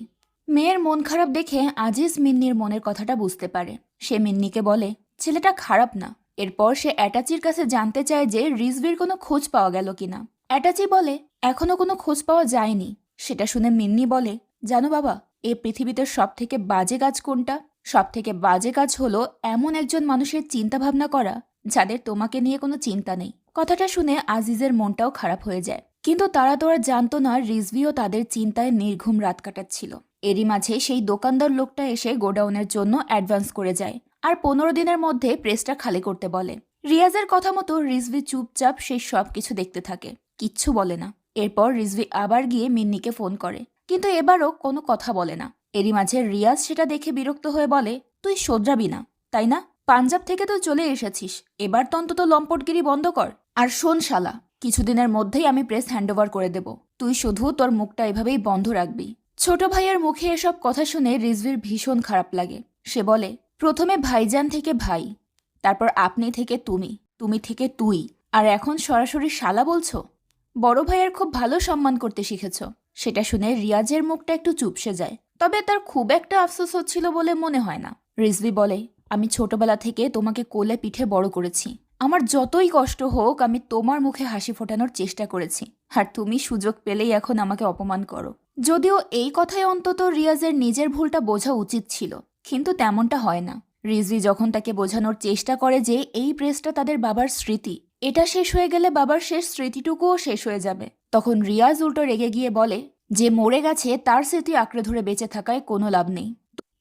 মেয়ের মন খারাপ দেখে আজিজ মিন্নির মনের কথাটা বুঝতে পারে। সে মিন্নিকে বলে, ছেলেটা খারাপ না। এরপর সে অ্যাটাচির কাছে জানতে চায় যে রিজভির কোনো খোঁজ পাওয়া গেল কিনা। অ্যাটাচি বলে, এখনো কোনো খোঁজ পাওয়া যায়নি। সেটা শুনে মিন্নি বলে, জানো বাবা, এই পৃথিবীতে সব থেকে বাজে কাজ কোনটা? সব থেকে বাজে কাজ হলো এমন একজন মানুষের চিন্তা ভাবনা করা যাদের তোমাকে নিয়ে কোনো চিন্তা নেই। কথাটা শুনে আজিজের মনটাও খারাপ হয়ে যায়। কিন্তু তারা তো আর জানতো না রিজভিও তাদের চিন্তায় নির্ঘুম রাত কাটাচ্ছিল। এরই মাঝে সেই দোকানদার লোকটা এসে গোডাউনের জন্য অ্যাডভান্স করে যায় আর 15 দিনের মধ্যে প্রেসটা খালি করতে বলে। রিয়াজের কথা মতো রিজভি চুপচাপ সেই সব কিছু দেখতে থাকে, কিচ্ছু বলে না। এরপর রিজভি আবার গিয়ে মিন্নিকে ফোন করে, কিন্তু এবারও কোনো কথা বলে না। এরই মাঝে রিয়াজ সেটা দেখে বিরক্ত হয়ে বলে, তুই শোধরাবি না, তাই না? পাঞ্জাব থেকে তো চলে এসেছিস, এবার তো অন্তত লম্পটগিরি বন্ধ কর। আর শোন শালা, কিছুদিনের মধ্যেই আমি প্রেস হ্যান্ডওভার করে দেব। তুই শুধু তোর মুখটা এভাবেই বন্ধ রাখবি। ছোট ভাইয়ের মুখে এসব কথা শুনে রিজভির ভীষণ খারাপ লাগে। সে বলে, প্রথমে ভাইজান থেকে ভাই, তারপর আপনি থেকে তুমি, তুমি থেকে তুই, আর এখন সরাসরি শালা বলছো। বড় ভাইয়ের খুব ভালো সম্মান করতে শিখেছ। সেটা শুনে রিয়াজের মুখটা একটু চুপসে যায়, তবে তার খুব একটা আফসোস হচ্ছিল বলে মনে হয় না। রিজভি বলে, আমি ছোটবেলা থেকে তোমাকে কোলে পিঠে বড় করেছি। আমার যতই কষ্ট হোক আমি তোমার মুখে হাসি ফোটানোর চেষ্টা করেছি, আর তুমি সুযোগ পেলেই এখন আমাকে অপমান করো। যদিও এই কথায় অন্তত রিয়াজের নিজের ভুলটা বোঝা উচিত ছিল, কিন্তু তেমনটা হয় না। রিজভি যখন তাকে বোঝানোর চেষ্টা করে যে এই প্রেসটা তাদের বাবার স্মৃতি, এটা শেষ হয়ে গেলে বাবার শেষ স্মৃতিটুকুও শেষ হয়ে যাবে, তখন রিয়াজ উল্টো রেগে গিয়ে বলে, যে মরে গেছে তার স্মৃতি আঁকড়ে ধরে বেঁচে থাকায় কোনো লাভ নেই।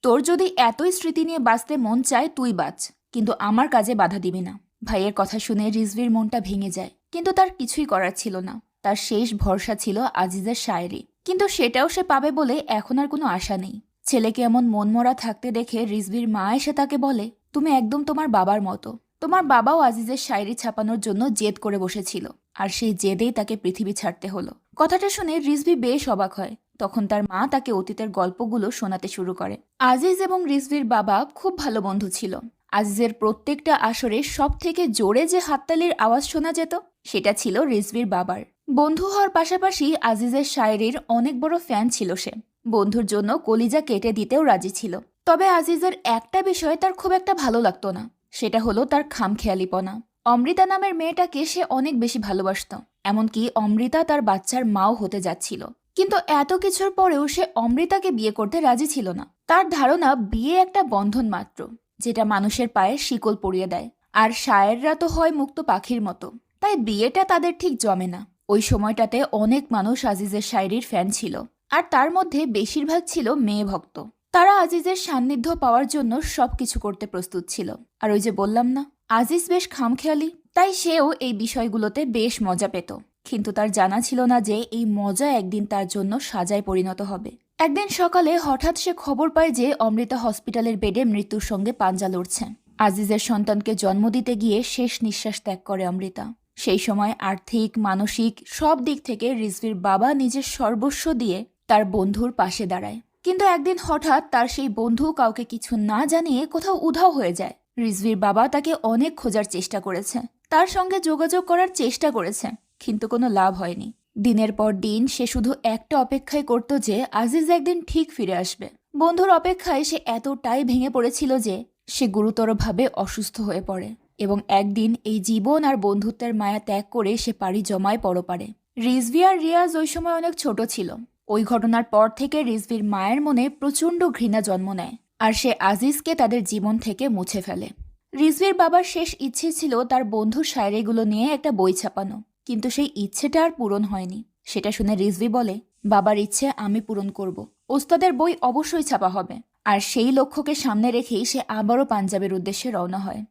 তোর যদি এতই স্মৃতি নিয়ে বাঁচতে মন চায় তুই বাঁচ, কিন্তু আমার কাজে বাধা দিবি না। ভাইয়ের কথা শুনে রিজভির মনটা ভেঙে যায়, কিন্তু তার কিছুই করার ছিল না। তার শেষ ভরসা ছিল আজিজের শায়েরি, কিন্তু সেটাও সে পাবে বলে এখন আর কোনো আশা নেই। ছেলেকে এমন মনমরা থাকতে দেখে রিজভির মা এসে তাকে বলে, তুমি একদম তোমার বাবার মতো। তোমার বাবাও আজিজের শায়েরি ছাপানোর জন্য জেদ করে বসেছিল, আর সেই জেদেই তাকে পৃথিবী ছাড়তে হলো। কথাটা শুনে রিজভি বেশ অবাক হয়। তখন তার মা তাকে অতীতের গল্পগুলো শোনাতে শুরু করে। আজিজ এবং রিজভির বাবা খুব ভালো বন্ধু ছিল। আজিজের প্রত্যেকটা আসরে সব থেকে জোরে যে হাততালির আওয়াজ শোনা যেত সেটা ছিল রিজভির বাবার। বন্ধু হওয়ার পাশাপাশি আজিজের শায়েরির অনেক বড় ফ্যান ছিল সে। বন্ধুর জন্য কলিজা কেটে দিতেও রাজি ছিল। তবে আজিজের একটা বিষয় তার খুব একটা ভালো লাগতো না, সেটা হলো তার খামখেয়ালিপনা। অমৃতা নামের মেয়েটাকে সে অনেক বেশি ভালোবাসত, এমনকি অমৃতা তার বাচ্চার মাও হতে যাচ্ছিল। কিন্তু এত কিছুর পরেও সে অমৃতাকে বিয়ে করতে রাজি ছিল না। তার ধারণা বিয়ে একটা বন্ধন মাত্র, যেটা মানুষের পায়ে শিকল পরিয়ে দেয়, আর শায়েররা তো হয় মুক্ত পাখির মতো, তাই বিয়েটা তাদের ঠিক জমে না। ওই সময়টাতে অনেক মানুষ আজিজের শায়েরির ফ্যান ছিল, আর তার মধ্যে বেশিরভাগ ছিল মেয়ে ভক্ত। তারা আজিজের সান্নিধ্য পাওয়ার জন্য সবকিছু করতে প্রস্তুত ছিল। আর ওই যে বললাম না, আজিজ বেশ খামখেয়ালি, তাই সেও এই বিষয়গুলোতে বেশ মজা পেত। কিন্তু তার জানা ছিল না যে এই মজা একদিন তার জন্য সাজায় পরিণত হবে। একদিন সকালে হঠাৎ সে খবর পায় যে অমৃতা হসপিটালের বেডে মৃত্যুর সঙ্গে পাঞ্জা লড়ছে। আজিজের সন্তানকে জন্ম দিতে গিয়ে শেষ নিঃশ্বাস ত্যাগ করে অমৃতা। সেই সময় আর্থিক, মানসিক সব দিক থেকে রিজভির বাবা নিজের সর্বস্ব দিয়ে তার বন্ধুর পাশে দাঁড়ায়। কিন্তু একদিন হঠাৎ তার সেই বন্ধু কাউকে কিছু না জানিয়ে কোথাও উধাও হয়ে যায়। রিজভির বাবা তাকে অনেক খোঁজার চেষ্টা করেছে, তার সঙ্গে যোগাযোগ করার চেষ্টা করেছে, কিন্তু কোনো লাভ হয়নি। দিনের পর দিন সে শুধু একটা অপেক্ষাই করত যে আজিজ একদিন ঠিক ফিরে আসবে। বন্ধুর অপেক্ষায় সে এতটাই ভেঙে পড়েছিল যে সে গুরুতরভাবে অসুস্থ হয়ে পড়ে, এবং একদিন এই জীবন আর বন্ধুত্বের মায়া ত্যাগ করে সে পাড়ি জমায় পরপারে। রিজভি আর রিয়াজ ওই সময় অনেক ছোট ছিল। ওই ঘটনার পর থেকে রিজভির মায়ের মনে প্রচণ্ড ঘৃণা জন্ম নেয়, আর সে আজিজকে তাদের জীবন থেকে মুছে ফেলে। রিজভির বাবার শেষ ইচ্ছে ছিল তার বন্ধুর শায়েরিগুলো নিয়ে একটা বই ছাপানো, কিন্তু সেই ইচ্ছেটা আর পূরণ হয়নি। সেটা শুনে রিজভি বলে, বাবার ইচ্ছে আমি পূরণ করব, ওস্তাদের বই অবশ্যই ছাপা হবে। আর সেই লক্ষ্যকে সামনে রেখেই সে আবারও পাঞ্জাবের উদ্দেশ্যে রওনা হয়।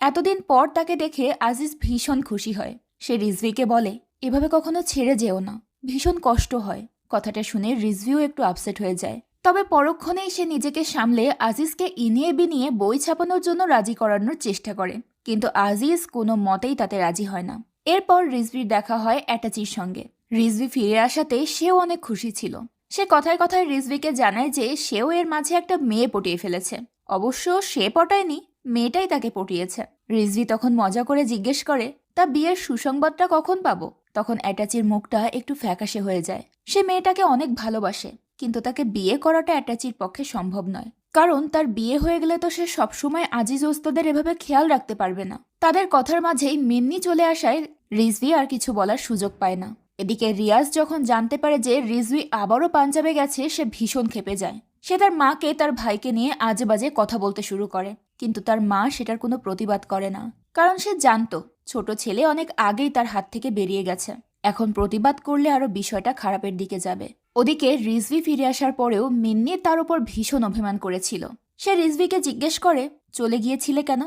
এতদিন পর তাকে দেখে আজিজ ভীষণ খুশি হয়। সে রিজভিকে বলে, এভাবে কখনো ছেড়ে যেও না, ভীষণ কষ্ট হয়। কথাটা শুনে রিজভিও একটু আপসেট হয়ে যায়, তবে পরক্ষণেই সে নিজেকে সামলে আজিজকে ইনিয়ে বিনিয়ে বই ছাপানোর জন্য রাজি করানোর চেষ্টা করে, কিন্তু আজিজ কোনো মতেই তাতে রাজি হয় না। এরপর রিজভির দেখা হয় অ্যাটাচির সঙ্গে। রিজভি ফিরে আসাতে সেও অনেক খুশি ছিল। সে কথায় কথায় রিজভিকে জানায় যে সেও এর মাঝে একটা মেয়ে পটিয়ে ফেলেছে। অবশ্য সে পটায়নি, মেয়েটাই তাকে পটিয়েছে। রিজভি তখন মজা করে জিজ্ঞেস করে, তা বিয়ের সুসংবাদটা কখন পাবো? তখন অ্যাটাচির মুখটা একটু ফ্যাকাশে হয়ে যায়। সে মেয়েটাকে অনেক ভালোবাসে, কিন্তু তাকে বিয়ে করাটা অ্যাটাচির পক্ষে সম্ভব নয়, কারণ তার বিয়ে হয়ে গেলে তো সে সবসময় আজিজ ওস্তাদের এভাবে খেয়াল রাখতে পারবে না। তাদের কথার মাঝেই মিন্নি চলে আসায় রিজভি আর কিছু বলার সুযোগ পায় না। এদিকে রিয়াজ যখন জানতে পারে যে রিজভি আবারও পাঞ্জাবে গেছে, সে ভীষণ ক্ষেপে যায়। সে তার মাকে তার ভাইকে নিয়ে আজে বাজে কথা বলতে শুরু করে, কিন্তু তার মা সেটার কোনো প্রতিবাদ করে না, কারণ সে জানতো ছোট ছেলে অনেক আগেই তার হাত থেকে বেরিয়ে গেছে। এখন প্রতিবাদ করলে আরো বিষয়টা খারাপের দিকে যাবে। ওদিকে রিজভি ফিরে আসার পরেও মিন্নি তার উপর ভীষণ অভিমান করেছিল। সে রিজভিকে জিজ্ঞেস করে, চলে গিয়েছিলে কেন?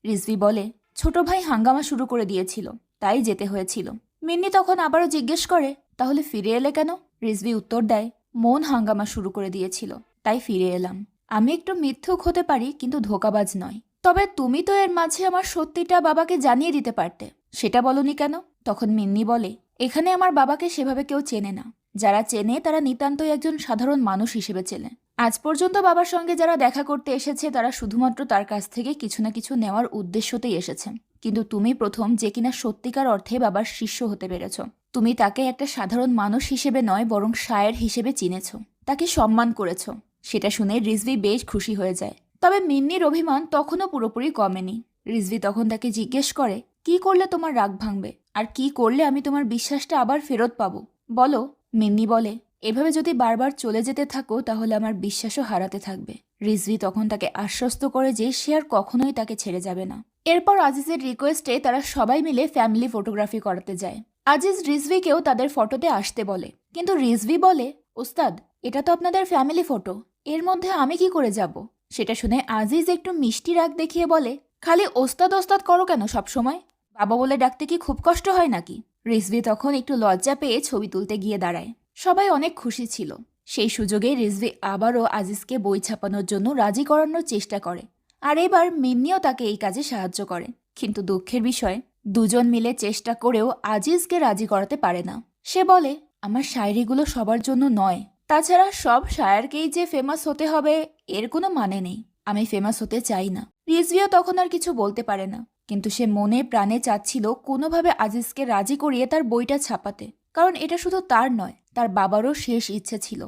রিজভি বলে, ছোট ভাই হাঙ্গামা শুরু করে দিয়েছিল, তাই যেতে হয়েছিল। মিন্নি তখন আবারও জিজ্ঞেস করে, তাহলে ফিরে এলে কেন? রিজভি উত্তর দেয়, মন হাঙ্গামা শুরু করে দিয়েছিল, তাই ফিরে এলাম। আমি একটু মিথ্যুক হতে পারি, কিন্তু ধোঁকাবাজ নয়। তবে তুমি তো এর মাঝে আমার সত্যিটা বাবাকে জানিয়ে দিতে পারতে, সেটা বলনি কেন? তখন মিন্নি বলে, এখানে আমার বাবাকে সেভাবে কেউ চেনে না। যারা চেনে তারা নিতান্তই একজন সাধারণ মানুষ হিসেবে চেনে। আজ পর্যন্ত বাবার সঙ্গে যারা দেখা করতে এসেছে তারা শুধুমাত্র তার কাছ থেকে কিছু না কিছু নেওয়ার উদ্দেশ্যতেই এসেছে, কিন্তু তুমি প্রথম যে কিনা সত্যিকার অর্থে বাবার শিষ্য হতে পেরেছ। তুমি তাকে একটা সাধারণ মানুষ হিসেবে নয় বরং শায়ের হিসেবে চিনেছ, তাকে সম্মান করেছ। সেটা শুনে রিজভি বেশ খুশি হয়ে যায়। তবে মিন্নির অভিমান তখনও পুরোপুরি কমেনি। রিজভি তখন তাকে জিজ্ঞেস করে, কি করলে তোমার রাগ ভাঙবে, আর কি করলে আমি তোমার বিশ্বাসটা আবার ফেরত পাবো বলো। মিন্নি বলে, এভাবে যদি বারবার চলে যেতে থাকো তাহলে আমার বিশ্বাসও হারাতে থাকবে। রিজভি তখন তাকে আশ্বস্ত করে যে সে আর কখনোই তাকে ছেড়ে যাবে না। এরপর আজিজের রিকোয়েস্টে তারা সবাই মিলে ফ্যামিলি ফটোগ্রাফি করাতে যায়। আজিজ রিজভিকেও তাদের ফটোতে আসতে বলে, কিন্তু রিজভি বলে, ওস্তাদ এটা তো আপনাদের ফ্যামিলি ফটো, এর মধ্যে আমি কি করে যাব। সেটা শুনে আজিজ একটু মিষ্টি রাগ দেখিয়ে বলে, খালি ওস্তাদ ওস্তাদ করো কেন সব সময়? বাবা বলে ডাকতে কি খুব কষ্ট হয় নাকি? রিজভি তখন একটু লজ্জা পেয়ে ছবি তুলতে গিয়ে দাঁড়ায়। সবাই অনেক খুশি ছিল। সেই সুযোগে রিজভি আবারও আজিজকে বই ছাপানোর জন্য রাজি করানোর চেষ্টা করে, আর এবার মিন্নিও তাকে এই কাজে সাহায্য করে। কিন্তু দুঃখের বিষয়, দুজন মিলে চেষ্টা করেও আজিজকে রাজি করাতে পারে না। সে বলে, আমার শায়রিগুলো সবার জন্য নয়, তাছাড়া সব শায়ারকেই যে ফেমাস হতে হবে এর কোনো মানে নেই। আমি ফেমাস হতে চাই না। রিজভিও তখন আর কিছু বলতে পারে না, কিন্তু সে মনে প্রাণে চাচ্ছিল কোনোভাবে আজিজকে রাজি করিয়ে তার বইটা ছাপাতে, কারণ এটা শুধু তার নয়, তার বাবারও শেষ ইচ্ছে ছিল।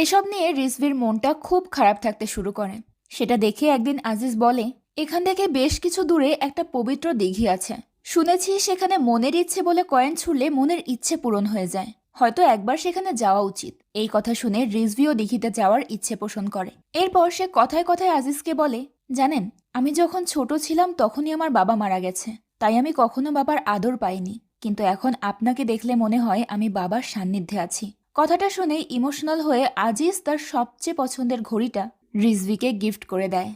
এসব নিয়ে রিজভির মনটা খুব খারাপ থাকতে শুরু করে। সেটা দেখে একদিন আজিজ বলে, এখান থেকে বেশ কিছু দূরে একটা পবিত্র দিঘি আছে, শুনেছি সেখানে মনের ইচ্ছে বলে কয়েন ছুড়লে মনের ইচ্ছে পূরণ হয়ে যায়, হয়তো একবার সেখানে যাওয়া উচিত। এই কথা শুনে রিজভিও দিঘিতে যাওয়ার ইচ্ছে পোষণ করে। এরপর সে কথায় কথায় আজিজকে বলে, জানেন আমি যখন ছোট ছিলাম তখনই আমার বাবা মারা গেছে, তাই আমি কখনো বাবার আদর পাইনি, কিন্তু এখন আপনাকে দেখলে মনে হয় আমি বাবার সান্নিধ্যে আছি। কথাটা শুনে ইমোশনাল হয়ে আজিজ তার সবচেয়ে পছন্দের ঘড়িটা রিজভিকে গিফট করে দেয়,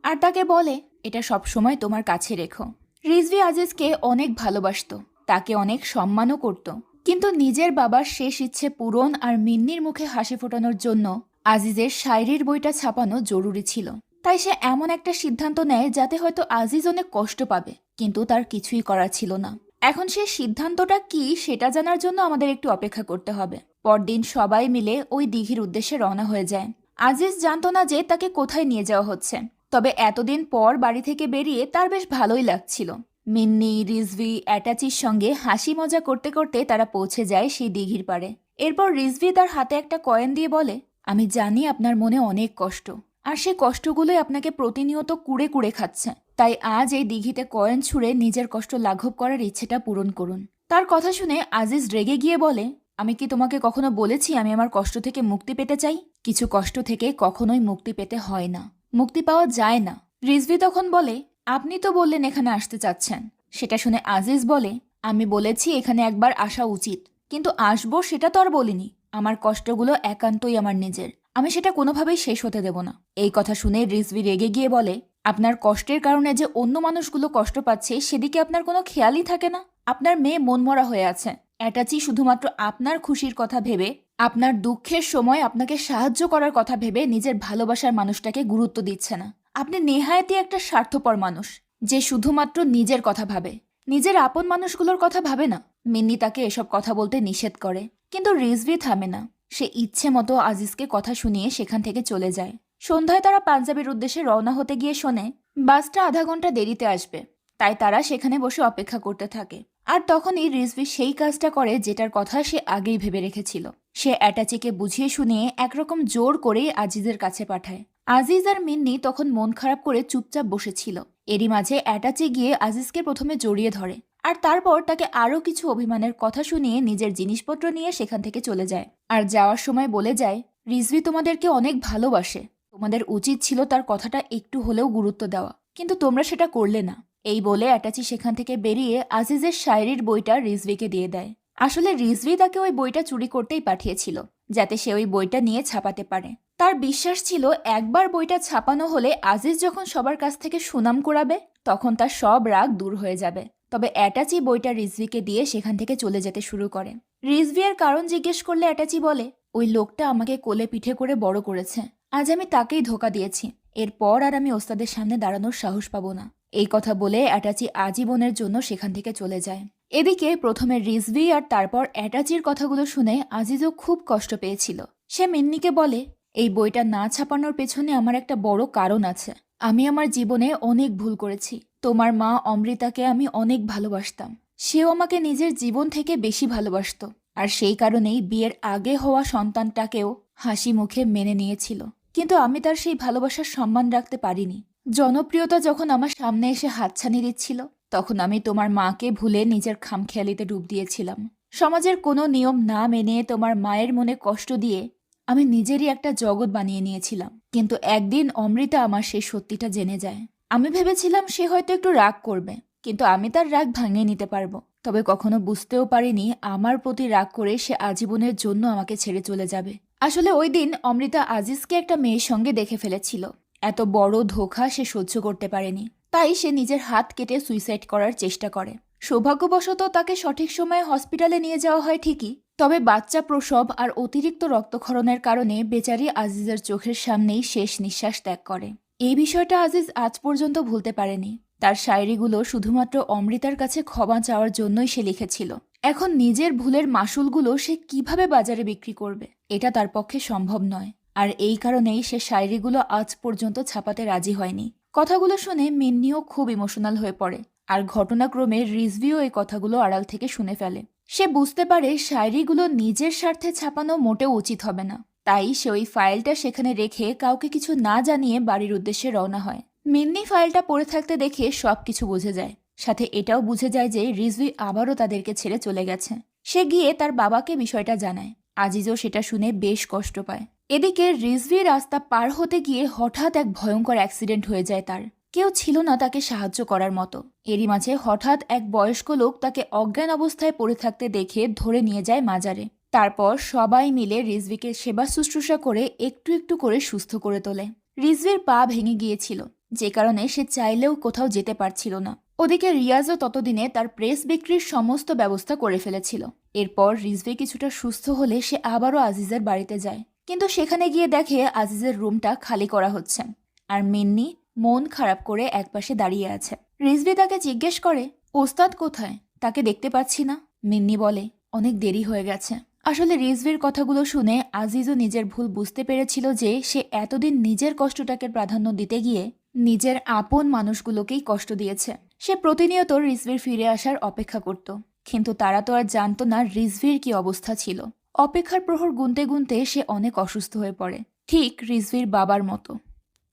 আর তাকে বলে, এটা সবসময় তোমার কাছে রেখো। রিজভি আজিজকে অনেক ভালোবাসত, তাকে অনেক সম্মানও করত, কিন্তু নিজের বাবার শেষ ইচ্ছে পূরণ আর মিন্নির মুখে হাসি ফোটানোর জন্য আজিজের শায়রির বইটা ছাপানো জরুরি ছিল। তাই সে এমন একটা সিদ্ধান্ত নেয় যাতে হয়তো আজিজ অনেক কষ্ট পাবে, কিন্তু তার কিছুই করার ছিল না। এখন সেই সিদ্ধান্তটা কি সেটা জানার জন্য আমাদের একটু অপেক্ষা করতে হবে। পরদিন সবাই মিলে ওই দিঘির উদ্দেশ্যে রওনা হয়ে যায়। আজিজ জানতো না যে তাকে কোথায় নিয়ে যাওয়া হচ্ছে, তবে এতদিন পর বাড়ি থেকে বেরিয়ে তার বেশ ভালোই লাগছিল। মিন্নি, রিজভি, অ্যাটাচির সঙ্গে হাসি মজা করতে করতে তারা পৌঁছে যায় সেই দিঘির পাড়ে। এরপর রিজভি তার হাতে একটা কয়েন দিয়ে বলে, আমি জানি আপনার মনে অনেক কষ্ট, আর সেই কষ্টগুলোই আপনাকে প্রতিনিয়ত কুড়ে কুড়ে খাচ্ছে, তাই আজ এই দিঘিতে কয়েন ছুঁড়ে নিজের কষ্ট লাঘব করার ইচ্ছেটা পূরণ করুন। তার কথা শুনে আজিজ রেগে গিয়ে বলে, আমি কি তোমাকে কখনো বলেছি আমি আমার কষ্ট থেকে মুক্তি পেতে চাই? কিছু কষ্ট থেকে কখনোই মুক্তি পেতে হয় না, মুক্তি পাওয়া যায় না। রিজভি তখন বলে, আপনি তো বললেন এখানে আসতে চাচ্ছেন। সেটা শুনে আজিজ বলে, আমি বলেছি এখানে একবার আসা উচিত, কিন্তু আসবো সেটা তো আর বলিনি। আমার কষ্টগুলো একান্তই আমার নিজের, আমি সেটা কোনোভাবেই শেষ হতে দেব না। এই কথা শুনে রিজভি রেগে গিয়ে বলে, আপনার কষ্টের কারণে যে অন্য মানুষগুলো কষ্ট পাচ্ছে সেদিকে আপনার কোনো খেয়ালই থাকে না। আপনার মেয়ে মনমরা হয়ে আছে, অ্যাটাচি শুধুমাত্র আপনার খুশির কথা ভেবে, আপনার দুঃখের সময় আপনাকে সাহায্য করার কথা ভেবে নিজের ভালোবাসার মানুষটাকে গুরুত্ব দিচ্ছে না। আপনি নেহায়েতই একটা স্বার্থপর মানুষ যে শুধুমাত্র নিজের কথা ভাবে, নিজের আপন মানুষগুলোর কথা ভাবে না। মিন্নি তাকে এসব কথা বলতে নিষেধ করে, কিন্তু রিজভি থামে না। সে ইচ্ছে মতো আজিজকে কথা শুনিয়ে সেখান থেকে চলে যায়। সন্ধ্যায় তারা পাঞ্জাবের উদ্দেশ্যে রওনা হতে গিয়ে শোনে বাসটা আধা ঘন্টা দেরিতে আসবে, তাই তারা সেখানে বসে অপেক্ষা করতে থাকে। আর তখনই রিজভি সেই কাজটা করে যেটার কথা সে আগেই ভেবে রেখেছিল। সে অ্যাটাচিকে বুঝিয়ে শুনিয়ে একরকম জোর করেই আজিজের কাছে পাঠায়। আজিজ আর মিন্নি তখন মন খারাপ করে চুপচাপ বসেছিল। এরই মাঝে অ্যাটাচি গিয়ে আজিজকে প্রথমে জড়িয়ে ধরে, আর তারপর তাকে আরও কিছু অভিমানের কথা শুনিয়ে নিজের জিনিসপত্র নিয়ে সেখান থেকে চলে যায়। আর যাওয়ার সময় বলে যায়, রিজভি তোমাদেরকে অনেক ভালোবাসে, তোমাদের উচিত ছিল তার কথাটা একটু হলেও গুরুত্ব দেওয়া, কিন্তু তোমরা সেটা করলে না। এই বলে অ্যাটাচি সেখান থেকে বেরিয়ে আজিজের শায়রির বইটা রিজভিকে দিয়ে দেয়। আসলে রিজভি তাকে ওই বইটা চুরি করতেই পাঠিয়েছিল, যাতে সে ওই বইটা নিয়ে ছাপাতে পারে। তার বিশ্বাস ছিল একবার বইটা ছাপানো হলে আজিজ যখন সবার কাছ থেকে সুনাম কুড়াবে তখন তার সব রাগ দূর হয়ে যাবে। তবে অ্যাটাচি বইটা রিজভিকে দিয়ে সেখান থেকে চলে যেতে শুরু করে। রিজভি এর কারণ জিজ্ঞেস করলে অ্যাটাচি বলে, ওই লোকটা আমাকে কোলে পিঠে করে বড় করেছে, আজ আমি তাকেই ধোকা দিয়েছি, এরপর আর আমি ওস্তাদের সামনে দাঁড়ানোর সাহস পাবো না। এই কথা বলে অ্যাটাচি আজীবনের জন্য সেখান থেকে চলে যায়। এদিকে প্রথমে রিজভি আর তারপর অ্যাটাচির কথাগুলো শুনে আজিজও খুব কষ্ট পেয়েছিল। সে মিন্নিকে বলে, এই বইটা না ছাপানোর পেছনে আমার একটা বড় কারণ আছে। আমি আমার জীবনে অনেক ভুল করেছি। তোমার মা অমৃতাকে আমি অনেক ভালোবাসতাম। সেও আমাকে নিজের জীবন থেকে বেশি ভালোবাসতো। আর সেই কারণেই বিয়ের আগে হওয়া সন্তানটাকেও হাসি মুখে মেনে নিয়েছিল। কিন্তু আমি তার সেই ভালোবাসার সম্মান রাখতে পারিনি। জনপ্রিয়তা যখন আমার সামনে এসে হাতছানি দিচ্ছিল, তখন আমি তোমার মাকে ভুলে নিজের খামখেয়ালিতে ডুব দিয়েছিলাম। সমাজের কোনো নিয়ম না মেনে তোমার মায়ের মনে কষ্ট দিয়ে আমি নিজেরই একটা জগৎ বানিয়ে নিয়েছিলাম। কিন্তু একদিন অমৃতা আমার সেই সত্যিটা জেনে যায়। আমি ভেবেছিলাম সে হয়তো একটু রাগ করবে, কিন্তু আমি তার রাগ ভাঙিয়ে নিতে পারবো। তবে কখনো বুঝতেও পারিনি আমার প্রতি রাগ করে সে আজীবনের জন্য আমাকে ছেড়ে চলে যাবে। আসলে ওই দিন অমৃতা আজিজকে একটা মেয়ের সঙ্গে দেখে ফেলেছিল। এত বড় ধোঁকা সে সহ্য করতে পারেনি, তাই সে নিজের হাত কেটে সুইসাইড করার চেষ্টা করে। সৌভাগ্যবশত তাকে সঠিক সময়ে হসপিটালে নিয়ে যাওয়া হয় ঠিকই, তবে বাচ্চা প্রসব আর অতিরিক্ত রক্তক্ষরণের কারণে বেচারি আজিজের চোখের সামনেই শেষ নিঃশ্বাস ত্যাগ করে। এই বিষয়টা আজিজ আজ পর্যন্ত ভুলতে পারেনি। তার শায়েরিগুলো শুধুমাত্র অমৃতার কাছে ক্ষমা চাওয়ার জন্যই সে লিখেছিল। এখন নিজের ভুলের মাসুলগুলো সে কিভাবে বাজারে বিক্রি করবে, এটা তার পক্ষে সম্ভব নয়। আর এই কারণেই সে শায়েরিগুলো আজ পর্যন্ত ছাপাতে রাজি হয়নি। কথাগুলো শুনে মিন্নিও খুব ইমোশনাল হয়ে পড়ে। আর ঘটনাক্রমে রিজভিও এই কথাগুলো আড়াল থেকে শুনে ফেলে। সে বুঝতে পারে শায়েরিগুলো নিজের স্বার্থে ছাপানো মোটেও উচিত হবে না। তাই সে ওই ফাইলটা সেখানে রেখে কাউকে কিছু না জানিয়ে বাড়ির উদ্দেশ্যে রওনা হয়। মিন্নি ফাইলটা পড়ে থাকতে দেখে সবকিছু বুঝে যায়। সাথে এটাও বুঝে যায় যে রিজভি আবারও তাদেরকে ছেড়ে চলে গেছে। সে গিয়ে তার বাবাকে বিষয়টা জানায়। আজিজও সেটা শুনে বেশ কষ্ট পায়। এদিকে রিজভি রাস্তা পার হতে গিয়ে হঠাৎ এক ভয়ঙ্কর অ্যাক্সিডেন্ট হয়ে যায় তার। কেউ ছিল না তাকে সাহায্য করার মতো। এরই মাঝে হঠাৎ এক বয়স্ক লোক তাকে অজ্ঞান অবস্থায় পড়ে থাকতে দেখে ধরে নিয়ে যায় মাজারে। তারপর সবাই মিলে রিজভিকে সেবা শুশ্রূষা করে একটু একটু করে সুস্থ করে তোলে। রিজভির পা ভেঙে গিয়েছিল, যে কারণে সে চাইলেও কোথাও যেতে পারছিল না। ওদিকে রিয়াজও ততদিনে তার প্রেস বিক্রির সমস্ত ব্যবস্থা করে ফেলেছিল। এরপর রিজভি কিছুটা সুস্থ হলে সে আবারও আজিজের বাড়িতে যায়, কিন্তু সেখানে গিয়ে দেখে আজিজের রুমটা খালি করা হচ্ছে। আর মিন্নি মন খারাপ করে একপাশে দাঁড়িয়ে আছে। রিজভি তাকে জিজ্ঞেস করে, ওস্তাদ কোথায়? তাকে দেখতে পাচ্ছি না। মিন্নি বলে, অনেক দেরি হয়ে গেছে। আসলে রিজভির কথাগুলো শুনে আজিজও নিজের ভুল বুঝতে পেরেছিল যে সে এতদিন নিজের কষ্টটাকে প্রাধান্য দিতে গিয়ে নিজের আপন মানুষগুলোকেই কষ্ট দিয়েছে। সে প্রতিনিয়ত রিজভির ফিরে আসার অপেক্ষা করত, কিন্তু তারা তো আর জানতো না রিজভির কি অবস্থা ছিল। অপেক্ষার প্রহর গুনতে গুনতে সে অনেক অসুস্থ হয়ে পড়ে, ঠিক রিজভির বাবার মতো।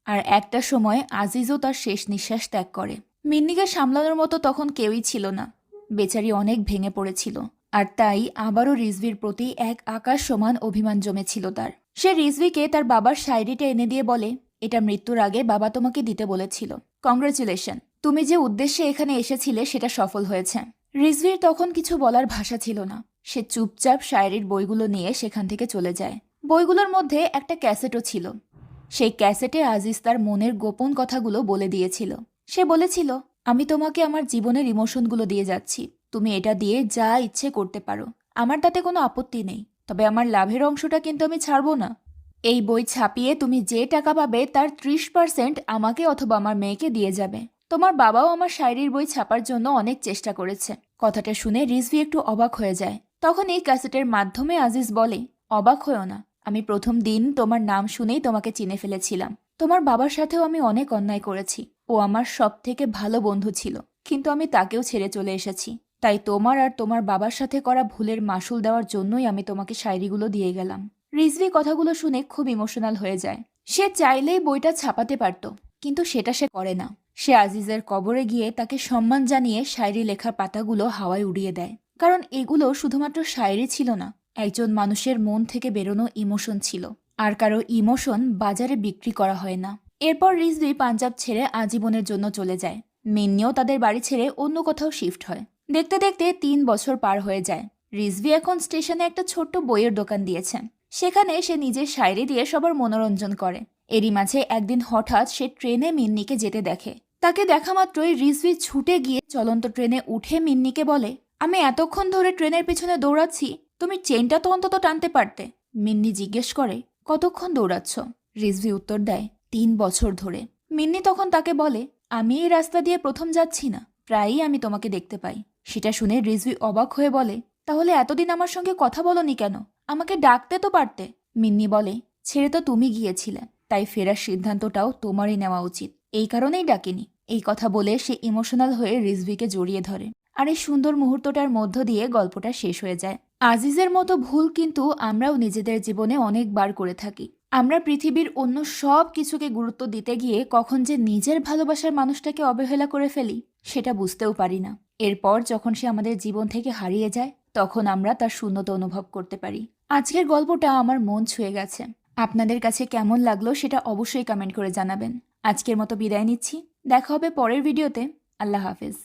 আর একটা সময় আজিজও তার শেষ নিঃশ্বাস ত্যাগ করে। মিন্নিকে সামলানোর মতো তখন কেউই ছিল না। বেচারি অনেক ভেঙে পড়েছিল। আর তাই আবারও রিজভির প্রতি এক আকাশ সমান অভিমান জমেছিল তার। সে রিজভিকে তার বাবার শায়রিটা এনে দিয়ে বলে, এটা মৃত্যুর আগে বাবা তোমাকে দিতে বলেছিল। কংগ্রেচুলেশন, তুমি যে উদ্দেশ্যে এখানে এসেছিলে সেটা সফল হয়েছে। রিজভির তখন কিছু বলার ভাষা ছিল না। সে চুপচাপ শায়রির বইগুলো নিয়ে সেখান থেকে চলে যায়। বইগুলোর মধ্যে একটা ক্যাসেটও ছিল। সেই ক্যাসেটে আজিজ তার মনের গোপন কথাগুলো বলে দিয়েছিল। সে বলেছিল, আমি তোমাকে আমার জীবনের ইমোশনগুলো দিয়ে যাচ্ছি। তুমি এটা দিয়ে যা ইচ্ছে করতে পারো, আমার তাতে কোনো আপত্তি নেই। তবে আমার লাভের অংশটা কিন্তু আমি ছাড়বো না। এই বই ছাপিয়ে তুমি যে টাকা পাবে তার 30% আমাকে অথবা আমার মেয়েকে দিয়ে যাবে। তোমার বাবাও আমার শায়রির বই ছাপার জন্য অনেক চেষ্টা করেছে। কথাটা শুনে রিজভি একটু অবাক হয়ে যায়। তখন এই ক্যাসেটের মাধ্যমে আজিজ বলে, অবাক হয়েও না, আমি প্রথম দিন তোমার নাম শুনেই তোমাকে চিনে ফেলেছিলাম। তোমার বাবার সাথেও আমি অনেক অন্যায় করেছি। ও আমার সব থেকে ভালো বন্ধু ছিল, কিন্তু আমি তাকেও ছেড়ে চলে এসেছি। তাই তোমার আর তোমার বাবার সাথে করা ভুলের মাসুল দেওয়ার জন্যই আমি তোমাকে শায়রিগুলো দিয়ে গেলাম। রিজভি কথাগুলো শুনে খুব ইমোশনাল হয়ে যায়। সে চাইলেই বইটা ছাপাতে পারত, কিন্তু সেটা সে করে না। সে আজিজের কবরে গিয়ে তাকে সম্মান জানিয়ে শায়রি লেখার পাতাগুলো হাওয়ায় উড়িয়ে দেয়। কারণ এগুলো শুধুমাত্র শায়রি ছিল না, একজন মানুষের মন থেকে বেরোনো ইমোশন ছিল। আর কারো ইমোশন বাজারে বিক্রি করা হয় না। এরপর রিজভি পাঞ্জাব ছেড়ে আজীবনের জন্য চলে যায়। মিন্নিও তাদের বাড়ি ছেড়ে অন্য কোথাও শিফট হয়। দেখতে দেখতে 3 বছর পার হয়ে যায়। রিজভি এখন স্টেশনে একটা ছোট্ট বইয়ের দোকান দিয়েছে। সেখানে সে নিজের শায়রি দিয়ে সবার মনোরঞ্জন করে। এরই মাঝে একদিন হঠাৎ সে ট্রেনে মিন্নিকে যেতে দেখে। তাকে দেখা মাত্রই রিজভি ছুটে গিয়ে চলন্ত ট্রেনে উঠে মিন্নিকে বলে, আমি এতক্ষণ ধরে ট্রেনের পিছনে দৌড়াচ্ছি, তুমি চেনটা তো অন্তত টানতে পারতে। মিন্নি জিজ্ঞেস করে, কতক্ষণ দৌড়াচ্ছ? রিজভি উত্তর দেয়, 3 বছর ধরে। মিন্নি তখন তাকে বলে, আমি এই রাস্তা দিয়ে প্রথম যাচ্ছি না, প্রায়ই আমি তোমাকে দেখতে পাই। সেটা শুনে রিজভি অবাক হয়ে বলে, তাহলে এতদিন আমার সঙ্গে কথা বলনি কেন? আমাকে ডাকতে তো পারতে। মিন্নি বলে, ছেড়ে তো তুমি গিয়েছিলে, তাই ফেরার সিদ্ধান্তটাও তোমারই নেওয়া উচিত। এই কারণেই ডাকিনি। এই কথা বলে সে ইমোশনাল হয়ে রিজভিকে জড়িয়ে ধরে। আর এই সুন্দর মুহূর্তটার মধ্য দিয়ে গল্পটা শেষ হয়ে যায়। আজিজের মতো ভুল কিন্তু আমরাও নিজেদের জীবনে অনেকবার করে থাকি। আমরা পৃথিবীর অন্য সব কিছুকে গুরুত্ব দিতে গিয়ে কখন যে নিজের ভালোবাসার মানুষটাকে অবহেলা করে ফেলি সেটা বুঝতেও পারি না। এরপর যখন সে আমাদের জীবন থেকে হারিয়ে যায় তখন আমরা তার শূন্যতা অনুভব করতে পারি। আজকের গল্পটা আমার মন ছুঁয়ে গেছে। আপনাদের কাছে কেমন লাগলো সেটা অবশ্যই কমেন্ট করে জানাবেন। আজকের মতো বিদায় নিচ্ছি। দেখা হবে পরের ভিডিওতে। আল্লাহ হাফেজ।